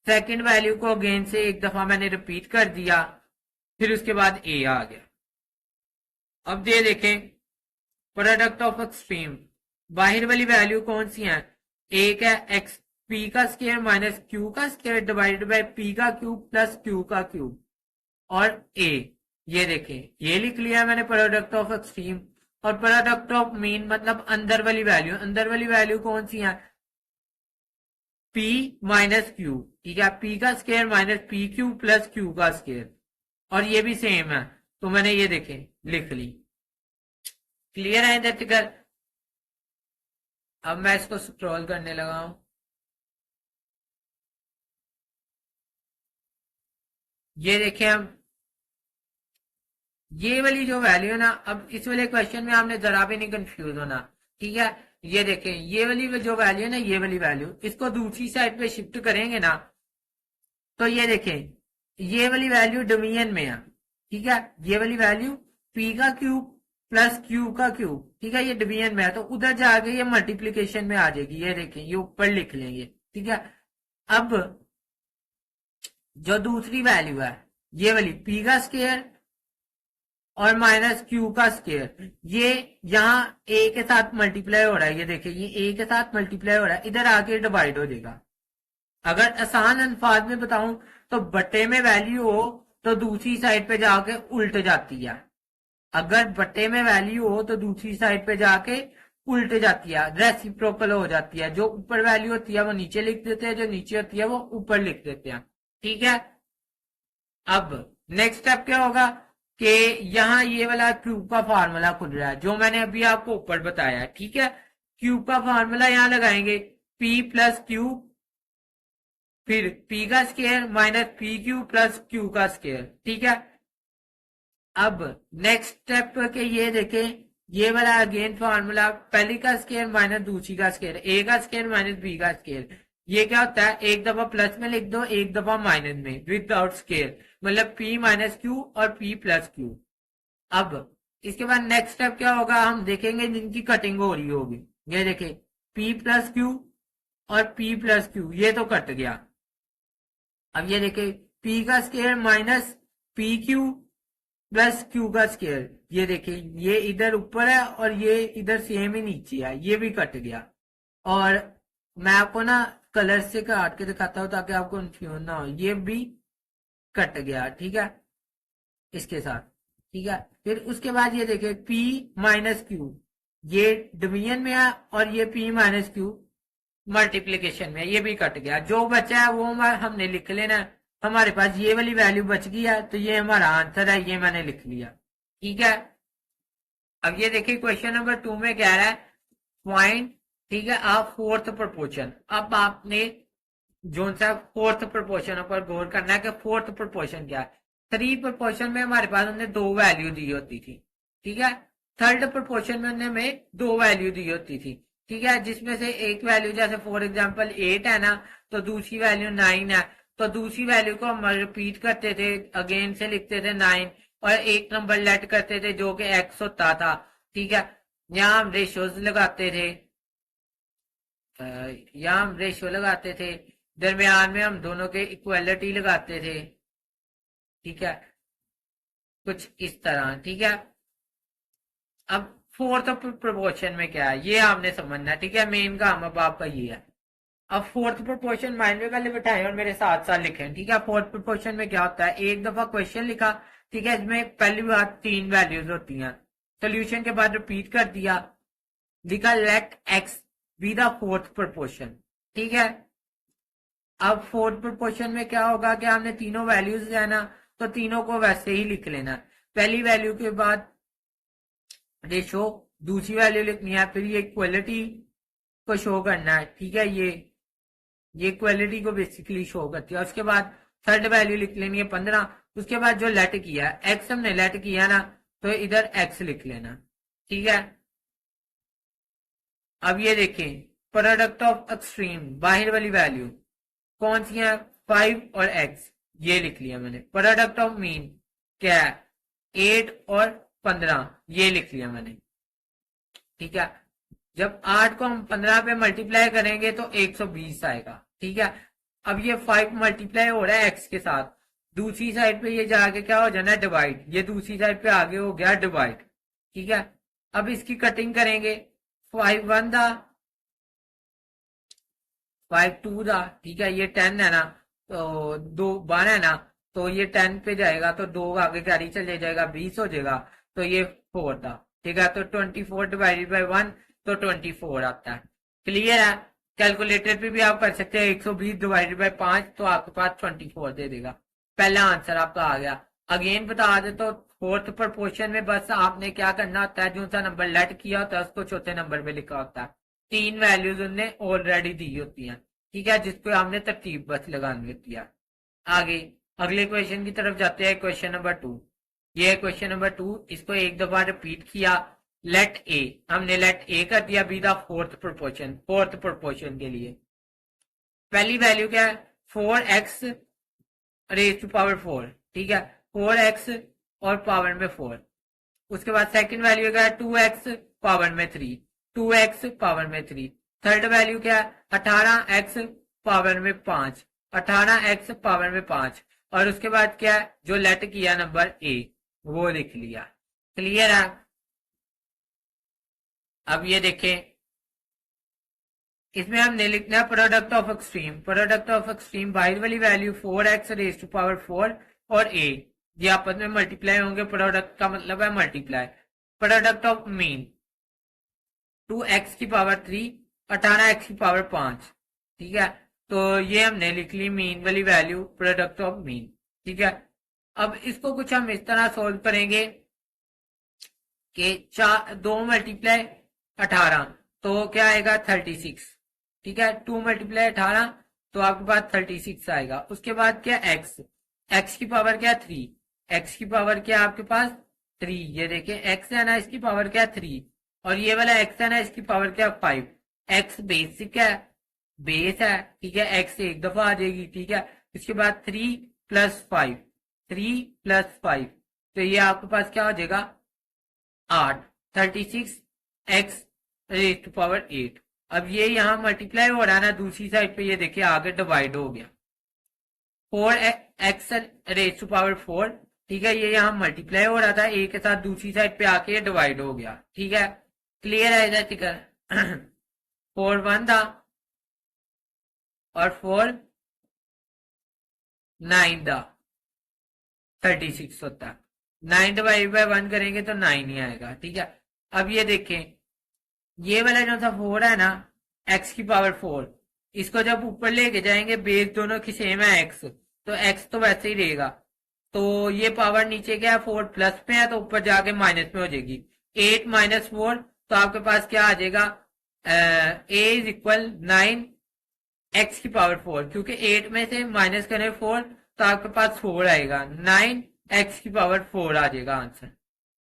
सेकंड वैल्यू को अगेन से एक दफा मैंने रिपीट कर दिया, फिर उसके बाद ए आ गया। अब ये देखें प्रोडक्ट ऑफ एक्सट्रीम, बाहर वाली वैल्यू कौन सी है, एक है एक्स पी का स्क्वायर माइनस क्यू का स्क्वायर डिवाइडेड बाय पी का क्यूब प्लस क्यू का क्यूब, और ए ये देखें ये लिख लिया मैंने प्रोडक्ट ऑफ एक्सट्रीम। और प्रोडक्ट ऑफ मीन मतलब अंदर वाली वैल्यू, अंदर वाली वैल्यू कौन सी है, पी माइनस क्यू, ठीक है, पी का square minus P Q plus Q का स्क्वायर, और ये भी सेम है, तो मैंने ये देखें लिख ली। क्लियर है इधर तक। अब मैं इसको स्क्रॉल करने लगा हूं, ये देखें हम ये वाली जो वैल्यू है ना, अब इस वाले क्वेश्चन में आपने जरा भी नहीं कंफ्यूज होना, ठीक है। ये देखें ये वाली जो वैल्यू है ना, ये वाली वैल्यू इसको दूसरी साइड पे शिफ्ट करेंगे ना, तो ये देखें ये वाली वैल्यू डिवीजन में है, ठीक है। ये वाली वैल्यू पी का क्यूब प्लस क्यू का क्यूब, ठीक है, ये डिवीजन में है, तो उधर जाके ये मल्टीप्लीकेशन में आ जाएगी, ये देखें ये ऊपर लिख लेंगे, ठीक है। अब जो दूसरी वैल्यू है ये वाली पी का स्क्वायर और माइनस क्यू का स्क्वायर, ये यहाँ ए के साथ मल्टीप्लाई हो रहा है, ये देखिए ये ए के साथ मल्टीप्लाई हो रहा है, इधर आके डिवाइड हो जाएगा। अगर आसान अल्फाज में बताऊं तो बट्टे में वैल्यू हो तो दूसरी साइड पे जाके उल्ट जाती है, अगर बट्टे में वैल्यू हो तो दूसरी साइड पे जाके उल्ट जाती है, रेसिप्रोकल हो जाती है, जो ऊपर वैल्यू होती है वो नीचे लिख देते हैं, जो नीचे होती है वो ऊपर लिख देते हैं, ठीक है। अब नेक्स्ट स्टेप क्या होगा कि यहां ये वाला क्यूब का फार्मूला खुल रहा है, जो मैंने अभी आपको ऊपर बताया है, ठीक है। क्यूब का फार्मूला यहां लगाएंगे, पी प्लस क्यूब फिर पी का square minus P Q plus Q का स्क्वायर, ठीक है। अब नेक्स्ट स्टेप के ये देखें, ये वाला अगेन फॉर्मूला, पहली का स्केयर माइनस दूसरी का स्केयर, ए का स्केयर माइनस बी का स्केयर। ये क्या होता है, एक दफा प्लस में लिख दो, एक दफा माइनस में विदाउट स्केयर, मतलब पी माइनस क्यू और पी प्लस क्यू। अब इसके बाद नेक्स्ट स्टेप क्या होगा, हम देखेंगे जिनकी कटिंग हो रही होगी। ये देखे पी प्लस क्यू और पी प्लस क्यू, ये तो कट गया। अब ये देखे पी का square minus P Q plus Q का स्केयर, ये देखिए ये इधर ऊपर है और ये इधर सेम ही नीचे है, ये भी कट गया। और मैं आपको ना कलर से काट के दिखाता हूं ताकि आपको कंफ्यूजन ना हो, ये भी कट गया, ठीक है, इसके साथ, ठीक है। फिर उसके बाद ये देखिए P माइनस क्यू, ये डिवीजन में है और ये P माइनस क्यू मल्टीप्लीकेशन में, ये भी कट गया। जो बचा है वो हमने लिख लेना है। हमारे पास ये वाली वैल्यू बच गई है, तो ये हमारा आंसर है, ये मैंने लिख लिया, ठीक है। अब ये देखिए क्वेश्चन नंबर 2 में कह रहा है पॉइंट, ठीक है, आप फोर्थ प्रोपोर्शन। अब आपने जो सा फोर्थ प्रोपोर्शन पर गौर करना है कि फोर्थ प्रोपोर्शन क्या है। थ्री प्रोपोर्शन में हमारे पास हमने दो वैल्यू दी होती थी, ठीक है। थर्ड प्रोपोर्शन में हमने हमें दो वैल्यू दी होती थी, ठीक है, जिसमें से एक वैल्यू जैसे फॉर एग्जांपल 8 है ना, तो दूसरी वैल्यू 9 है, तो दूसरी वैल्यू को हम रिपीट करते थे, अगेन से लिखते थे 9 और एक नंबर लेट करते थे जो कि एक्स होता था, ठीक है। यहाँ हम रेशियोज लगाते थे, यहाँ हम रेशियो लगाते थे, दरमियान में हम दोनों के इक्वलिटी लगाते थे, ठीक है, कुछ इस तरह, ठीक है। अब फोर्थ प्रोपोर्शन में क्या है ये आपने समझना है, ठीक है, मेन काम अब आपका ये है। अब फोर्थ प्रोपोर्शन माइंड में पहले बिठाएं और मेरे साथ साथ लिखें, ठीक है। फोर्थ प्रोपोर्शन में क्या होता है, एक दफा क्वेश्चन लिखा, ठीक है, इसमें पहली बात तीन वैल्यूज होती हैं, सोल्यूशन के बाद रिपीट कर दिया, लिखा let x be the fourth proportion, ठीक है। अब फोर्थ प्रोपोर्शन में क्या होगा कि हमने तीनों वैल्यूज है ना, तो तीनों को वैसे ही लिख लेना। पहली वैल्यू के बाद रेशो, दूसरी वैल्यू लिखनी है, फिर ये इक्वलिटी को शो करना है, ठीक है, ये इक्वलिटी को बेसिकली शो करती है। उसके बाद थर्ड वैल्यू लिख लेनी है 15। उसके बाद जो लेट किया एक्स हमने लेट किया ना, तो इधर एक्स लिख लेना, ठीक है। अब ये देखें प्रोडक्ट ऑफ एक्सट्रीम, बाहर वाली वैल्यू कौन सी है, 5 और x, ये लिख लिया मैंने। प्रोडक्ट ऑफ मीन क्या है, 8 और 15, ये लिख लिया मैंने, ठीक है। जब 8 को हम 15 पे मल्टीप्लाई करेंगे तो 120 आएगा, ठीक है। अब ये 5 मल्टीप्लाई हो रहा है x के साथ, दूसरी साइड पे ये जाके क्या हो जाना है डिवाइड, ये दूसरी साइड पे आगे हो गया डिवाइड, ठीक है। अब इसकी कटिंग करेंगे, 5 1 था, 5 2 था, ठीक है, ये 10 है ना, तो 2 12 है ना, तो ये 10 पे जाएगा तो 2 आगे कैरी चले जाएगा, 20 हो जाएगा, तो ये 4 था, ठीक है। तो 24 डिवाइडेड बाई 1 तो 24 आता है, क्लियर है। कैलकुलेटर पे भी आप कर सकते हैं, 120 डिवाइडेड बाई 5 तो आपके पास 24 दे देगा। पहला आंसर आपका आ गया। अगेन बता दे तो फोर्थ प्रोपोर्शन में बस आपने क्या करना होता है, जो सा नंबर लेट किया होता है उसको चौथे नंबर पे लिखा होता है, तीन वैल्यूज उनने ऑलरेडी दी होती हैं, ठीक है, जिसको हमने तरतीब बस लगानी होती है। आगे अगले क्वेश्चन की तरफ जाते हैं, क्वेश्चन नंबर 2। ये है क्वेश्चन नंबर 2, इसको एक दफा रिपीट किया, लेट ए, हमने लेट ए कर दिया B the fourth proportion, fourth proportion के लिए पहली वैल्यू क्या है 4x रेज टू पावर 4, ठीक है, 4x और पावर में 4। उसके बाद सेकंड वैल्यू क्या है 2x पावर में 3, 2x पावर में 3। थर्ड वैल्यू क्या है 18x पावर में 5, 18x पावर में 5। और उसके बाद क्या है जो लेट किया नंबर ए, वो लिख लिया, क्लियर है। अब ये देखें, इसमें हमने लिखना है product of extreme, product of extreme बाहर वाली value 4x raise to power 4 और a, ये आपस में मल्टीप्लाई होंगे, प्रोडक्ट का मतलब है multiply. Product of mean 2x की पावर 3, 18x की पावर 5, ठीक है, तो ये हमने लिख ली मीन वाली वैल्यू, प्रोडक्ट ऑफ मीन, ठीक है। अब इसको कुछ हम इस तरह सोल्व करेंगे कि 2 मल्टीप्लाई 18 तो क्या आएगा 36, ठीक है, 2 मल्टीप्लाई 18 तो आपके पास 36 आएगा। उसके बाद क्या x, x की पावर क्या 3, x की पावर क्या आपके पास 3। ये देखिए एक्स है ना, इसकी पावर क्या 3, और ये वाला एक्स है ना, इसकी पावर क्या 5। एक्स बेसिक है, बेस है, ठीक है, एक्स एक दफा आ जाएगी, ठीक है। इसके बाद 3 + 5, 3 + 5, तो ये आपके पास क्या हो जाएगा 8, 36 x⁸8। अब ये यहाँ मल्टीप्लाई हो रहा है ना, दूसरी साइड पे ये देखिए आगे डिवाइड हो गया, 4 x⁴, ठीक है। ये यहाँ मल्टीप्लाई हो रहा था ए के साथ, दूसरी साइड पे आके ये डिवाइड हो गया, ठीक है। क्लियर है इधर तक? 4 1 था और 4 9 था, 36 होता है। 9/1 करेंगे तो 9 ही आएगा, ठीक है। अब ये देखें, ये वाला जो था 4 है ना, x⁴, इसको जब ऊपर लेके जाएंगे, बेस दोनों की सेम है x, तो x तो वैसे ही रहेगा। तो ये पावर नीचे क्या है, 4 प्लस में है तो ऊपर जाके माइनस में हो जाएगी। 8 - 4, तो आपके पास क्या आ जाएगा, a = 9 x⁴, क्योंकि 8 में से माइनस करें 4 तो आपके पास 4 आएगा, 9 x⁴ आ जाएगा आंसर।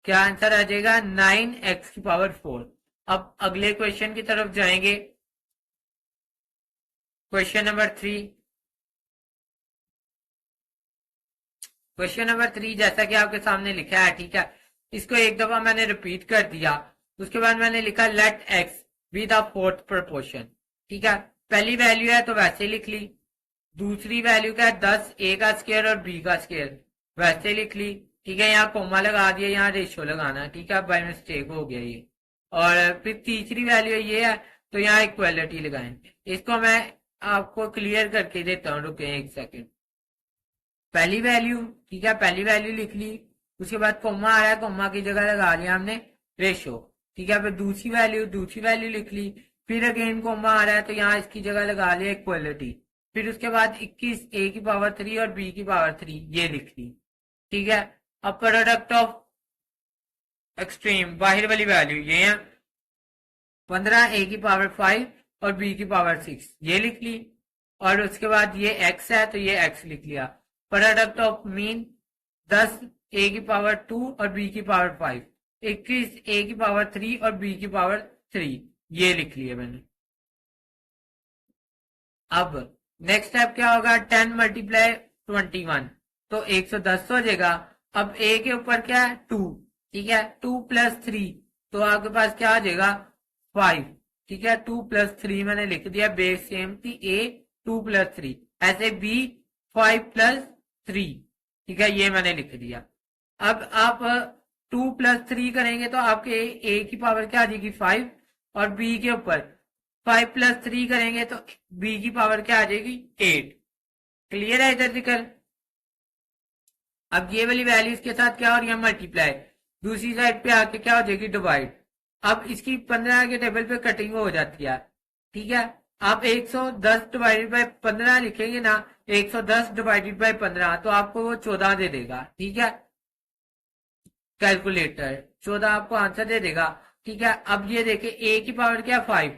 क्या आंसर आ जाएगा, 9 x⁴। अब अगले क्वेश्चन की तरफ जाएंगे, क्वेश्चन नंबर 3। क्वेश्चन नंबर 3 जैसा कि आपके सामने लिखा है, ठीक है। इसको एक दफा मैंने रिपीट कर दिया, उसके बाद मैंने लिखा let x be the fourth proportion, ठीक है। पहली वैल्यू है तो वैसे लिख ली, दूसरी वैल्यू क्या है 10 a का स्क्वायर और b का स्क्वायर, वैसे लिख ली, ठीक है। यहाँ कोमा लगा दिया, यहाँ रेशियो लगाना, ठीक है, बाय मिस्टेक हो गया ये। और फिर तीसरी वैल्यू ये है तो यहाँ इक्वालिटी लगाएं। इसको मैं आपको क्लियर करके देता हूँ, रुके एक सेकेंड। पहली वैल्यू, ठीक है, पहली वैल्यू लिख ली, उसके बाद कोमा आ रहा है, कोमा की जगह लगा लिया हमने रेशो, ठीक है। फिर दूसरी वैल्यू लिख ली, फिर अगेन कोमा आ रहा है तो यहाँ इसकी जगह लगा लिया इक्वलिटी। फिर उसके बाद 21 a⁴ और b⁴ ये लिख ली, ठीक है। अब प्रोडक्ट ऑफ एक्सट्रीम बाहर वाली वैल्यू ये है 15 a⁵ और b⁵ ये लिख ली, और उसके बाद ये x है तो ये x लिख लिया। प्रोडक्ट ऑफ मीन 10 a⁵2 और b⁵5, 21 a⁵3 और b⁵3 ये लिख लिया मैंने। अब नेक्स्ट स्टेप क्या होगा, 10 × 21 तो 110 हो जाएगा। अब a के ऊपर क्या है 2, ठीक है, 2 + 3 तो आपके पास क्या आ जाएगा 5, ठीक है। 2 + 3 मैंने लिख दिया, बेस सेम थी a 2 + 3, ऐसे b 5 + 3, ठीक है, ये मैंने लिख दिया। अब आप 2 + 3 करेंगे तो आपके a की पावर क्या आ जाएगी 5, और b के ऊपर 5 + 3 करेंगे तो b की पावर क्या आ जाएगी 8। क्लियर है इधर दिक्कत? अब ये वाली वैल्यू इसके साथ क्या हो रही है मल्टीप्लाई, दूसरी साइड पे आके क्या हो जाएगी डिवाइड। अब इसकी 15 के टेबल पे कटिंग हो जाती है, ठीक है। आप 110 / 15 लिखेंगे ना, 110 / 15 तो आपको वो 14 दे देगा, ठीक है। कैलकुलेटर 14 आपको आंसर दे देगा, ठीक है। अब ये देखिए a की पावर क्या 5,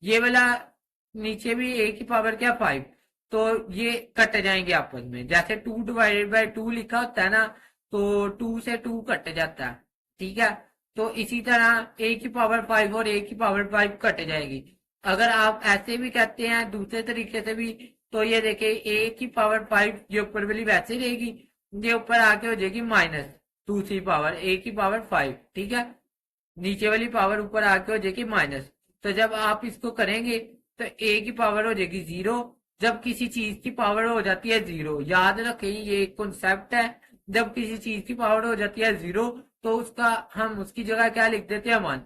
ये वाला नीचे भी a की पावर क्या 5, तो ये कट जाएंगे आपस में, जैसे 2 / 2 लिखा होता है ना, तो 2 से 2 कट जाता है, ठीक है। तो इसी तरह a की पावर 5 और a की पावर 5 कट जाएगी। अगर आप ऐसे भी कहते हैं दूसरे तरीके से भी, तो ये देखिए a की पावर 5 ये ऊपर वाली वैसे रहेगी, ये ऊपर आके हो जाएगी माइनस दूसरी पावर a की पावर 5, ठीक है। नीचे वाली पावर ऊपर आके हो जाएगी माइनस। तो जब आप इसको करेंगे तो a की पावर हो जाएगी 0, जब किसी चीज की पावर हो जाती है 0, याद रखें ये एक कॉन्सेप्ट है, जब किसी चीज की पावर हो जाती है 0 तो उसका हम उसकी जगह क्या लिख देते हैं 1,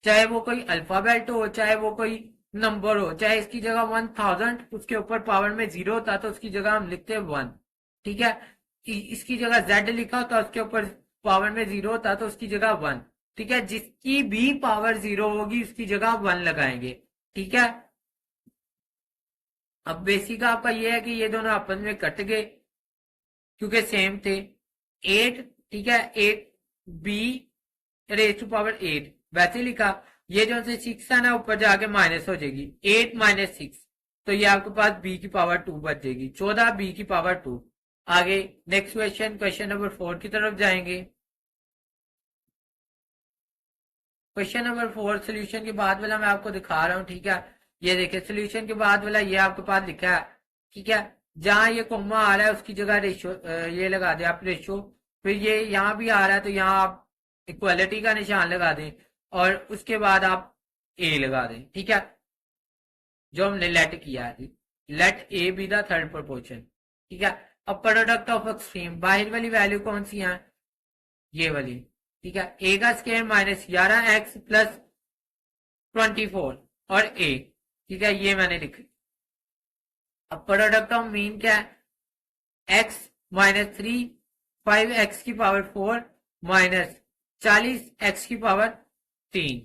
चाहे वो कोई अल्फाबेट हो, चाहे वो कोई नंबर हो, चाहे इसकी जगह 1000 उसके ऊपर पावर में 0 होता तो उसकी जगह हम लिखते हैं 1, ठीक है। इसकी जगह z लिखा होता उसके ऊपर पावर में 0 होता तो उसकी जगह 1, ठीक है। जिसकी भी पावर 0 होगी उसकी जगह 1 लगाएंगे, ठीक है। अब बेसिक आपका ये है कि ये दोनों आपस में कट गए क्योंकि सेम थे। 8, ठीक है, 8b⁴ वैसे लिखा, ये जो से 6 है ना ऊपर जाके माइनस हो जाएगी, 8 - 6 तो ये आपके पास b की पावर 2 बच जाएगी, 14 b की पावर 2। आगे नेक्स्ट क्वेश्चन, क्वेश्चन नंबर 4 की तरफ जाएंगे। क्वेश्चन नंबर 4 सोल्यूशन के बाद वाला मैं आपको दिखा रहा हूँ, ठीक है। ये देखिए सोल्यूशन के बाद वाला ये आपके पास लिखा है, ठीक है। जहां ये कोमा आ रहा है उसकी जगह रेशो ये लगा दे आप रेशो। फिर ये यहाँ भी आ रहा है तो यहाँ आप इक्वालिटी का निशान लगा दें और उसके बाद आप ए लगा दें, ठीक है। जो हमने लेट किया है, let A be the third proportion, ठीक है। अब प्रोडक्ट ऑफ एक्सट्रीम, बाहर वाली वैल्यू कौन सी है, ये वाली, ठीक है। ए का स्क्वायर माइनस 11x प्लस 24 और ए, ठीक है, ये मैंने लिखा। अब प्रोडक्ट ऑफ मीन क्या है, x माइनस 3 5x की पावर 4 माइनस 40x की पावर 3,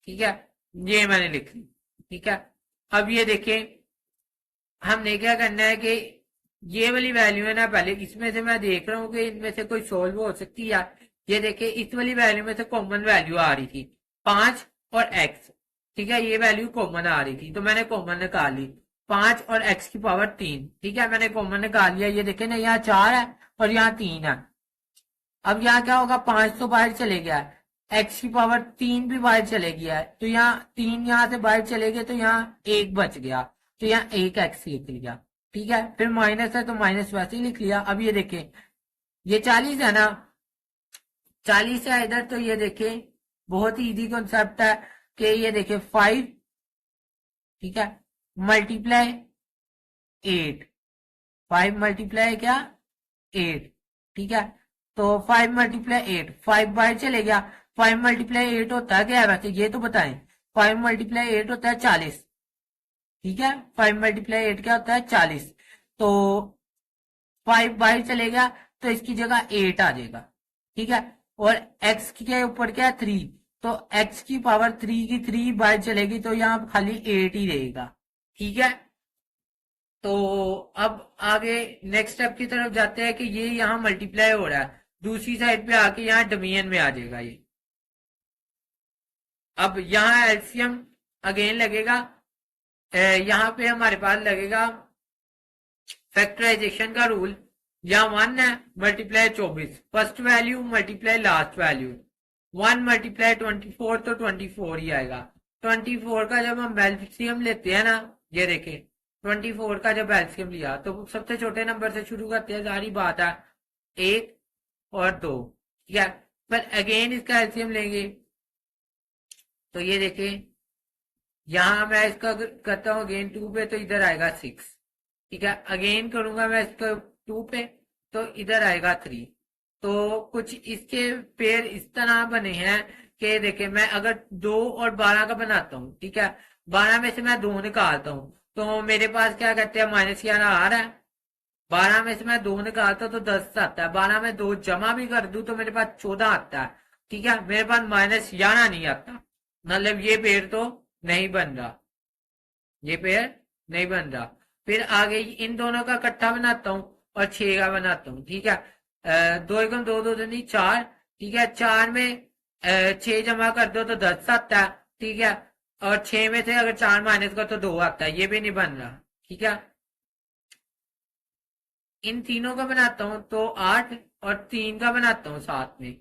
ठीक है, ये मैंने लिख ली, ठीक है। अब ये देखिए हमने क्या करना है कि ये वाली वैल्यू है ना, पहले इसमें से मैं देख रहा हूँ कि इनमें से कोई सोल्व हो सकती है। ये देखिए इस वाली वैल्यू में से कॉमन वैल्यू आ रही थी 5 और x, ठीक है, ये वैल्यू कॉमन आ रही थी तो मैंने कॉमन निकाल ली 5 और x की पावर 3, ठीक है, मैंने कॉमन निकाल लिया। ये देखे ना यहाँ 4 है और यहाँ 3 है। अब यहाँ क्या होगा, 5 तो बाहर चले गया है, x की पावर 3 भी बाहर चले गया है, तो यहाँ 3 यहाँ से बाहर चले गए तो यहाँ 1 बच गया, तो यहाँ 1x लिख लिया, ठीक है। फिर माइनस है तो माइनस वैसे ही लिख लिया। अब ये देखें ये 40 है ना, 40 है इधर, तो ये देखें बहुत ही इजी कॉन्सेप्ट है कि ये देखें 5, ठीक है, मल्टीप्लाई 8, 5 मल्टीप्लाई क्या 8, ठीक है। तो 5 मल्टीप्लाई 8, 5 बाहर चले गया, 5 मल्टीप्लाई 8 होता है क्या है वैसे ये तो बताएं। 5 मल्टीप्लाई 8 होता है 40, ठीक है, 5 मल्टीप्लाई 8 क्या होता है 40। तो 5 बाहर चले गया तो इसकी जगह 8 आ जाएगा, ठीक है। और x के ऊपर क्या है 3, तो x की पावर 3 की 3 बाहर चलेगी तो यहाँ खाली 8 ही रहेगा, ठीक है। तो अब आगे नेक्स्ट स्टेप की तरफ जाते हैं कि ये यहाँ मल्टीप्लाई हो रहा है, दूसरी साइड पे आके यहाँ डिवीजन में आ जाएगा ये। अब यहाँ एलसीएम अगेन लगेगा, यहाँ पे हमारे पास लगेगा फैक्टराइजेशन का रूल। यहाँ 1 है multiply 24, first value multiply last value, 1 multiply 24 तो 24 ही आएगा। 24 का जब हम एलसीएम लेते हैं ना, ये देखें 24 का जब एलसीएम लिया तो सबसे छोटे नंबर से शुरू करते हैं, सारी बात है 1 और 2, ठीक है। पर अगेन इसका एलसीएम लेंगे तो ये देखें यहां मैं इसका करता हूं अगेन 2 पे तो इधर आएगा 6, ठीक है। अगेन करूंगा मैं इसका 2 पे तो इधर आएगा 3। तो कुछ इसके पेयर इस तरह बने हैं कि देखें मैं अगर 2 और 12 का बनाता हूँ, ठीक है, 12 में से मैं 2 निकालता हूँ तो मेरे पास क्या कहते हैं माइनस 11 आ रहा है। 12 में से मैं 2 निकालता हूँ तो 10 आता है, 12 में 2 जमा भी कर दूं तो मेरे पास 14 आता है, ठीक है। मेरे पास माइनस 11 नहीं आता, मतलब ये पेयर तो नहीं बन रहा, ये पेयर नहीं बन रहा। फिर आगे इन दोनों का इकट्ठा बनाता हूँ और 6 का बनाता हूँ, ठीक है। 2 एकम 2 2 दूनी 4, ठीक है, 4 में 6 जमा कर दो तो 10 आता है, ठीक है। और 6 में से अगर 4 माइनस का तो 2 आता है, ये भी नहीं बन रहा, ठीक है। इन तीनों का बनाता हूं तो 8 और 3 का बनाता हूं साथ में,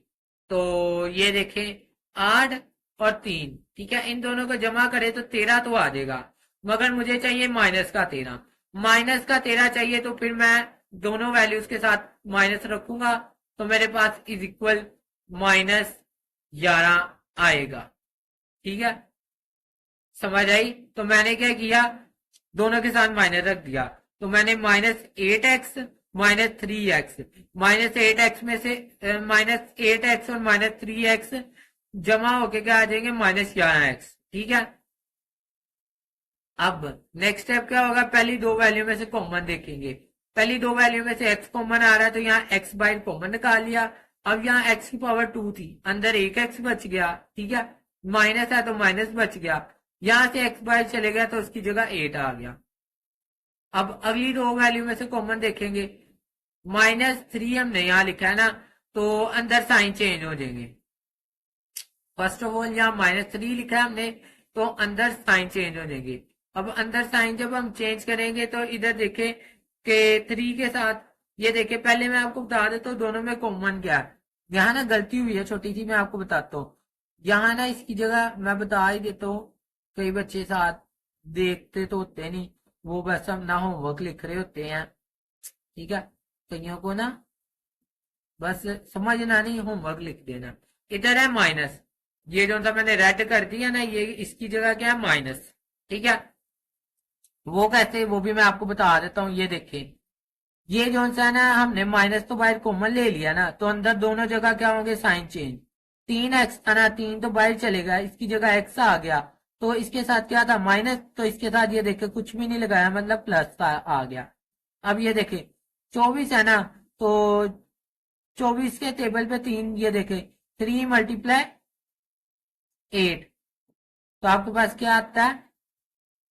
तो ये देखें 8 और 3, ठीक है, इन दोनों को जमा करें तो 13 तो आ जाएगा, मगर मुझे चाहिए माइनस का 13। माइनस का 13 चाहिए तो फिर मैं दोनों वैल्यूज के साथ माइनस रखूंगा तो मेरे पास इज इक्वल माइनस 11 आएगा, ठीक है, समझ आई। तो मैंने क्या किया, दोनों के साथ माइनस रख दिया, तो मैंने -8x -3x, -8x में से -8x और -3x जमा होके क्या आ जाएंगे -11x, ठीक है। अब नेक्स्ट स्टेप क्या होगा, पहली दो वैल्यू में से कॉमन देखेंगे। पहली दो वैल्यू में से x कॉमन आ रहा है तो यहाँ x बाय कॉमन निकाल लिया। अब यहाँ x की पावर 2 थी, अंदर एक x बच गया, ठीक है, माइनस है तो माइनस बच गया, यहां से x बाहर चले गया तो उसकी जगह 8 आ गया। अब अगली दो वैल्यू में से कॉमन देखेंगे, -3 हमने यहाँ लिखा है ना, तो अंदर साइन चेंज हो जाएंगे। फर्स्ट ऑफ ऑल यहाँ -3 लिखा है हमने तो अंदर साइन चेंज हो जाएंगे। अब अंदर साइन जब हम चेंज करेंगे तो इधर देखें कि 3 के साथ ये देखें, पहले मैं आपको बता देता हूँ दोनों में कॉमन क्या है। यहाँ ना गलती हुई है छोटी सी, मैं आपको बताता हूँ। यहाँ ना इसकी जगह मैं बता ही देता हूँ, कई बच्चे साथ देखते तो होते नहीं, वो बस अपना होमवर्क लिख रहे होते हैं। ठीक है, कईयों को ना बस समझना नहीं, होमवर्क लिख देना। इधर है माइनस, ये जो सा मैंने रेड कर दिया ना, ये इसकी जगह क्या है माइनस। ठीक है, वो कैसे, वो भी मैं आपको बता देता हूँ। ये देखिए, ये जो सा है ना, हमने माइनस तो बाहर कॉमन ले लिया ना, तो अंदर दोनों जगह क्या होंगे, साइन चेंज। 3x था ना, 3 तो बाहर चलेगा, इसकी जगह x आ गया। तो इसके साथ क्या था, माइनस, तो इसके साथ ये देखे कुछ भी नहीं लगाया, मतलब प्लस का आ गया। अब ये देखे 24 है ना, तो 24 के टेबल पे 3, ये देखे 3 × 8, तो आपके पास क्या आता है,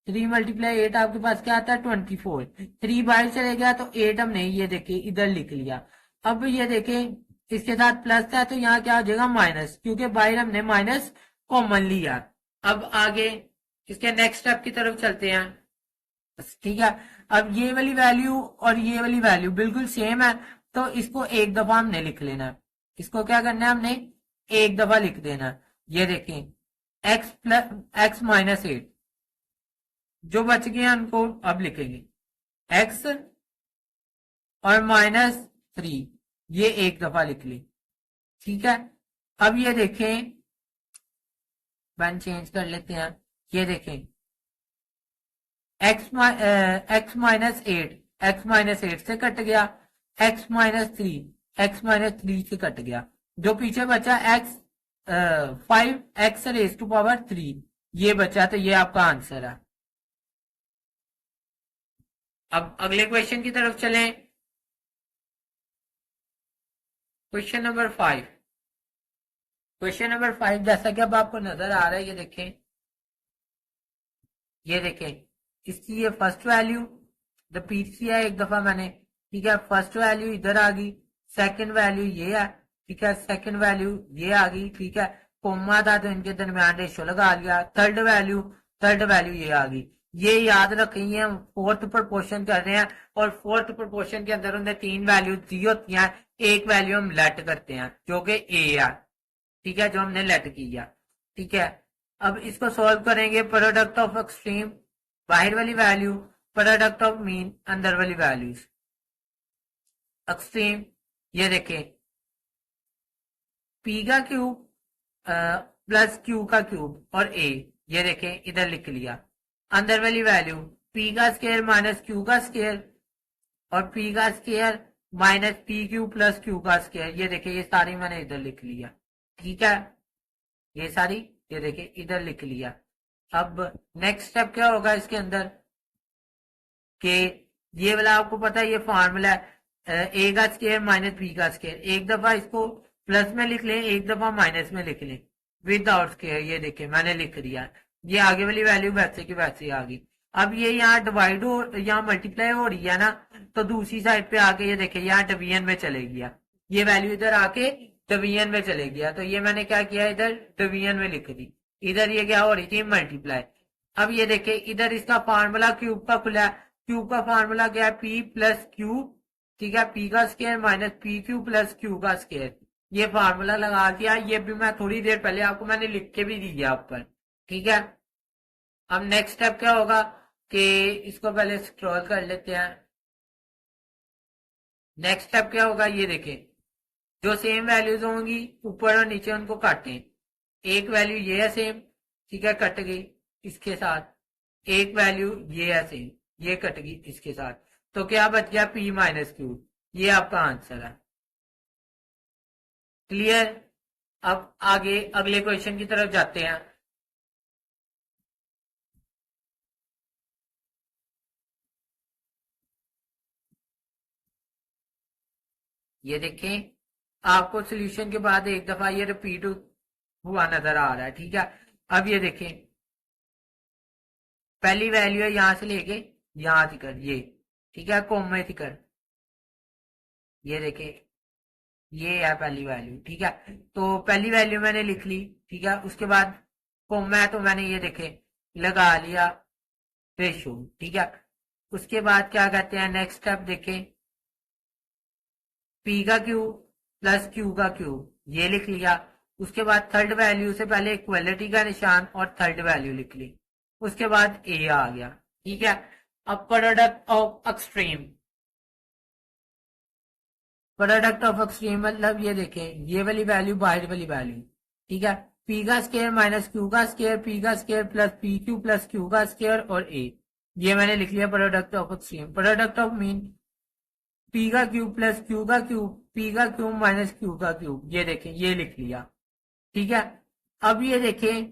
3 × 8 आपके पास क्या आता है, 24। 3 बाहर चले गया तो 8 हमने ये देखे इधर लिख लिया। अब ये देखे इसके साथ प्लस है, तो यहाँ क्या हो जाएगा माइनस, क्योंकि बाहर हमने माइनस कॉमन लिया। अब आगे इसके नेक्स्ट स्टेप की तरफ चलते हैं। ठीक है, अब ये वाली वैल्यू और ये वाली वैल्यू बिल्कुल सेम है, तो इसको एक दफा हमने लिख लेना है। इसको क्या करना है, हमने एक दफा लिख देना है। ये देखें, x - 8, जो बच गया उनको अब लिखेंगे x और -3, ये एक दफा लिख ली। ठीक है, अब ये देखें, पेन चेंज कर लेते हैं। ये देखें x - 8 से कट गया, x - 3 x - 3 से कट गया, जो पीछे बचा x 5x⁻³ ये बचा, तो ये आपका आंसर है। अब अगले क्वेश्चन की तरफ चलें। क्वेश्चन नंबर 5, क्वेश्चन नंबर 5 जैसा कि अब आपको नजर आ रहा है, ये देखें, ये देखें, इसकी ये फर्स्ट वैल्यू रिपीट किया एक दफा मैंने। ठीक है, फर्स्ट वैल्यू इधर आ गई, सेकंड वैल्यू ये है। ठीक है, सेकंड वैल्यू ये आ गई। ठीक है, कोमा था तो इनके दरमियान रेशो लगा लिया। थर्ड वैल्यू ये आ गई। ये याद रखेंगे, हम फोर्थ प्रोपोर्शन कर रहे हैं, और फोर्थ प्रोपोर्शन के अंदर उन्हें 3 वैल्यू दी होती हैं, एक वैल्यू हम लेट करते हैं जो कि ए है। ठीक है, जो हमने लेट किया। ठीक है, अब इसको सॉल्व करेंगे, प्रोडक्ट ऑफ एक्सट्रीम बाहर वाली वैल्यू, प्रोडक्ट ऑफ मीन अंदर वाली वैल्यूज। एक्सट्रीम, ये देखें, पी का क्यूब प्लस क्यू का क्यूब और ए, ये देखें इधर लिख लिया। अंदर वाली वैल्यू पी का स्केयर माइनस क्यू का स्केयर, और पी का square minus P Q plus Q का स्केयर, ये देखें, ये सारी मैंने इधर लिख लिया। ठीक है, ये सारी, ये देखिए इधर लिख लिया। अब नेक्स्ट स्टेप क्या होगा इसके अंदर, कि ये वाला आपको पता है, ये फॉर्मूला है ए का स्केयर माइनस बी का स्केयर। एक दफा इसको प्लस में लिख लें, एक दफा माइनस में लिख लें, विदाउट स्केयर। ये देखिए मैंने लिख दिया, ये आगे वाली वैल्यू वैसे की वैसे आ गई। अब ये यहाँ डिवाइड हो, यहाँ मल्टीप्लाई हो रही है ना, तो दूसरी साइड पे आके ये देखिए यहाँ डिवीजन में चले गया, ये वैल्यू इधर आके डिवीजन में चले गया, तो ये मैंने क्या किया, इधर डिवीजन में लिख दी। इधर ये क्या हो रही थी, मल्टीप्लाई। अब ये देखिए इधर इसका फार्मूला क्यूब का खुला है, क्यूब का फार्मूला क्या है, पी प्लस क्यू। ठीक है, पी का square minus P Q plus Q का स्केयर, ये फार्मूला लगा दिया। ये भी मैं थोड़ी देर पहले आपको मैंने लिख के भी दिया ऊपर। ठीक है, अब नेक्स्ट स्टेप क्या होगा, कि इसको पहले स्क्रॉल कर लेते हैं। नेक्स्ट स्टेप क्या होगा, ये देखें, जो सेम वैल्यूज होंगी ऊपर और नीचे उनको काटें। एक वैल्यू ये है सेम, ठीक है, कट गई इसके साथ। एक वैल्यू ये है सेम, ये कट गई इसके साथ, तो क्या बच गया, पी माइनस क्यू। ये आपका आंसर है। क्लियर। अब आगे अगले क्वेश्चन की तरफ जाते हैं। ये देखें, आपको सोल्यूशन के बाद एक दफा ये रिपीट हुआ नजर आ रहा है। ठीक है, अब ये देखें, पहली वैल्यू है यहां से लेके यहां तक ये, ठीक है, कोमे तक, ये देखें, ये है पहली वैल्यू। ठीक है, तो पहली वैल्यू मैंने लिख ली। ठीक है, उसके बाद कोमा है तो मैंने ये देखे लगा लिया रेशो। ठीक है, उसके बाद क्या कहते हैं, नेक्स्ट स्टेप देखें, पी का क्यूब प्लस क्यू का क्यूब, ये लिख लिया। उसके बाद थर्ड वैल्यू से पहले इक्वलिटी का निशान और थर्ड वैल्यू लिख ली, उसके बाद ए आ गया। ठीक है, अब product of extreme, product of extreme मतलब ये देखें, ये वाली वैल्यू बाहर वाली वैल्यू। ठीक है, पी का स्केयर माइनस क्यू का स्केयर, पी का square plus P Q plus Q का स्केयर और ए, ये मैंने लिख लिया product of extreme. Product of mean, P का क्यूब प्लस क्यू का क्यूब, पी का क्यूब माइनस क्यू का क्यूब, ये देखें ये लिख लिया। ठीक है, अब ये देखें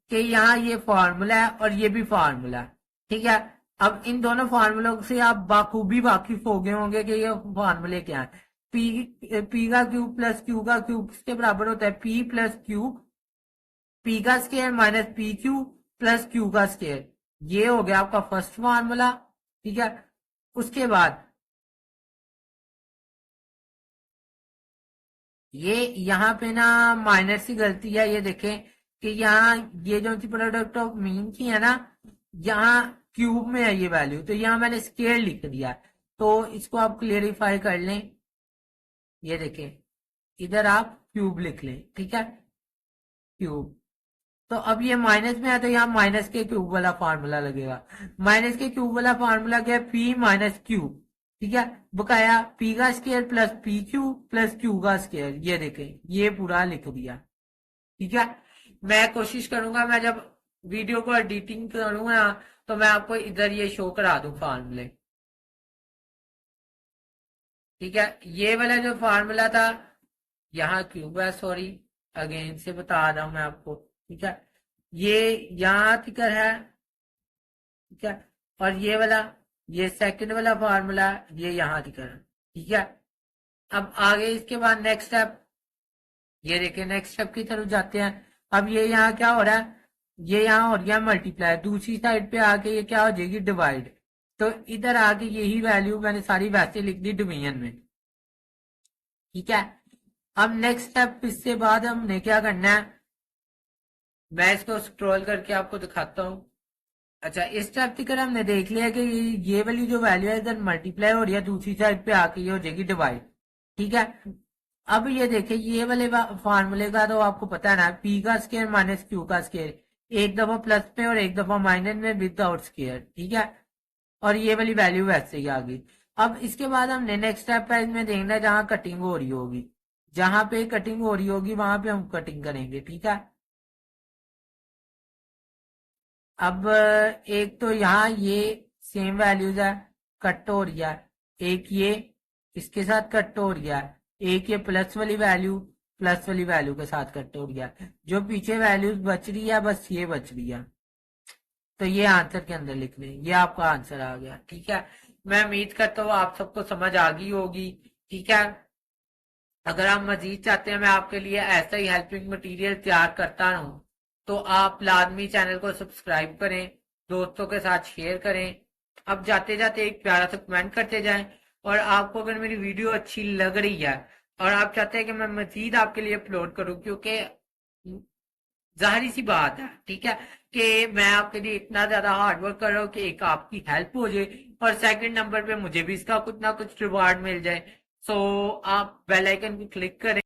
कि यहाँ ये फॉर्मूला है और ये भी फॉर्मूला है। ठीक है, अब इन दोनों फार्मूलों से आप बाखूबी वाकिफ हो गए होंगे कि ये फार्मूले क्या है। पी का क्यूब प्लस क्यू का क्यूब किसके बराबर होता है, पी प्लस क्यूब, पी का square minus P Q plus Q का स्केयर, ये हो गया आपका फर्स्ट फार्मूला। ठीक है, उसके बाद ये यहाँ पे ना माइनस की गलती है, ये देखें कि यहाँ ये जो प्रोडक्ट ऑफ मीन की है ना, यहाँ क्यूब में है ये वैल्यू, तो यहाँ मैंने स्केयर लिख दिया, तो इसको आप क्लियरिफाई कर लें। ये देखें इधर आप क्यूब लिख लें। ठीक है, क्यूब, तो अब ये माइनस में है तो यहाँ माइनस के क्यूब वाला फार्मूला लगेगा। माइनस के क्यूब वाला फार्मूला क्या है, पी माइनस क्यू। ठीक है, बकाया पी का square plus P Q plus Q का स्केयर, ये देखें ये पूरा लिख दिया। ठीक है, मैं कोशिश करूंगा मैं जब वीडियो को एडिटिंग करूंगा तो मैं आपको इधर ये शो करा दूं फार्मूले। ठीक है, ये वाला जो फार्मूला था, यहाँ क्यूब है, सॉरी अगेन से बता रहा हूं मैं आपको। ठीक है, ये यहाँ तिकर है। ठीक है, और ये वाला, ये सेकंड वाला फार्मूला ये यहाँ तिकर है। ठीक है, अब आगे इसके बाद नेक्स्ट स्टेप, ये देखिए नेक्स्ट स्टेप की तरफ जाते हैं। अब ये यहाँ क्या हो रहा है, ये यहाँ हो रही है मल्टीप्लाई, दूसरी साइड पे आके ये क्या हो जाएगी, डिवाइड। तो इधर आके यही वैल्यू मैंने सारी वैसे लिख दी डिवीजन में। ठीक है, अब नेक्स्ट स्टेप इससे बाद हमने क्या करना है, मैं इसको स्क्रॉल करके आपको दिखाता हूँ। अच्छा, इस स्टेप की तरह हमने देख लिया कि ये वाली जो वैल्यू है इधर मल्टीप्लाई हो रही है, दूसरी साइड पे आके ये हो जाएगी डिवाइड। ठीक है, अब ये देखिए ये वाले फार्मूले का तो आपको पता है ना, पी का स्केयर माइनस क्यू का स्केयर, एक दफा प्लस में और एक दफा माइनस में विदाउट स्केयर। ठीक है, और ये वाली वैल्यू वैसे ही आ गई। अब इसके बाद हमने नेक्स्ट स्टेप पे इसमें देखना है जहां कटिंग हो रही होगी, जहां पे कटिंग हो रही होगी वहां पे हम कटिंग करेंगे। ठीक है, अब एक तो यहाँ ये सेम वैल्यूज है, कट हो रही है, एक ये इसके साथ कट हो रही है, एक ये प्लस वाली वैल्यू के साथ कट हो रही है, जो पीछे वैल्यूज बच रही है बस ये बच रही है। तो ये आंसर के अंदर लिख लें, ये आपका आंसर आ गया। ठीक है, मैं उम्मीद करता हूँ आप सबको समझ आ गई होगी। ठीक है, अगर आप मजीद चाहते हैं मैं आपके लिए ऐसा ही हेल्पिंग मटेरियल तैयार करता रहूं तो आप लाजमी चैनल को सब्सक्राइब करें, दोस्तों के साथ शेयर करें। अब जाते जाते एक प्यारा सा कमेंट करते जाएं, और आपको अगर मेरी वीडियो अच्छी लग रही है और आप चाहते हैं कि मैं मजीद आपके लिए अपलोड करूं, क्योंकि जाहिर सी बात है, ठीक है, कि मैं आपके लिए इतना ज्यादा हार्ड वर्क कर रहा हूँ कि एक आपकी हेल्प हो जाए और सेकंड नंबर पे मुझे भी इसका कुछ ना कुछ रिवार्ड मिल जाए। सो आप बेल आइकन को क्लिक करें।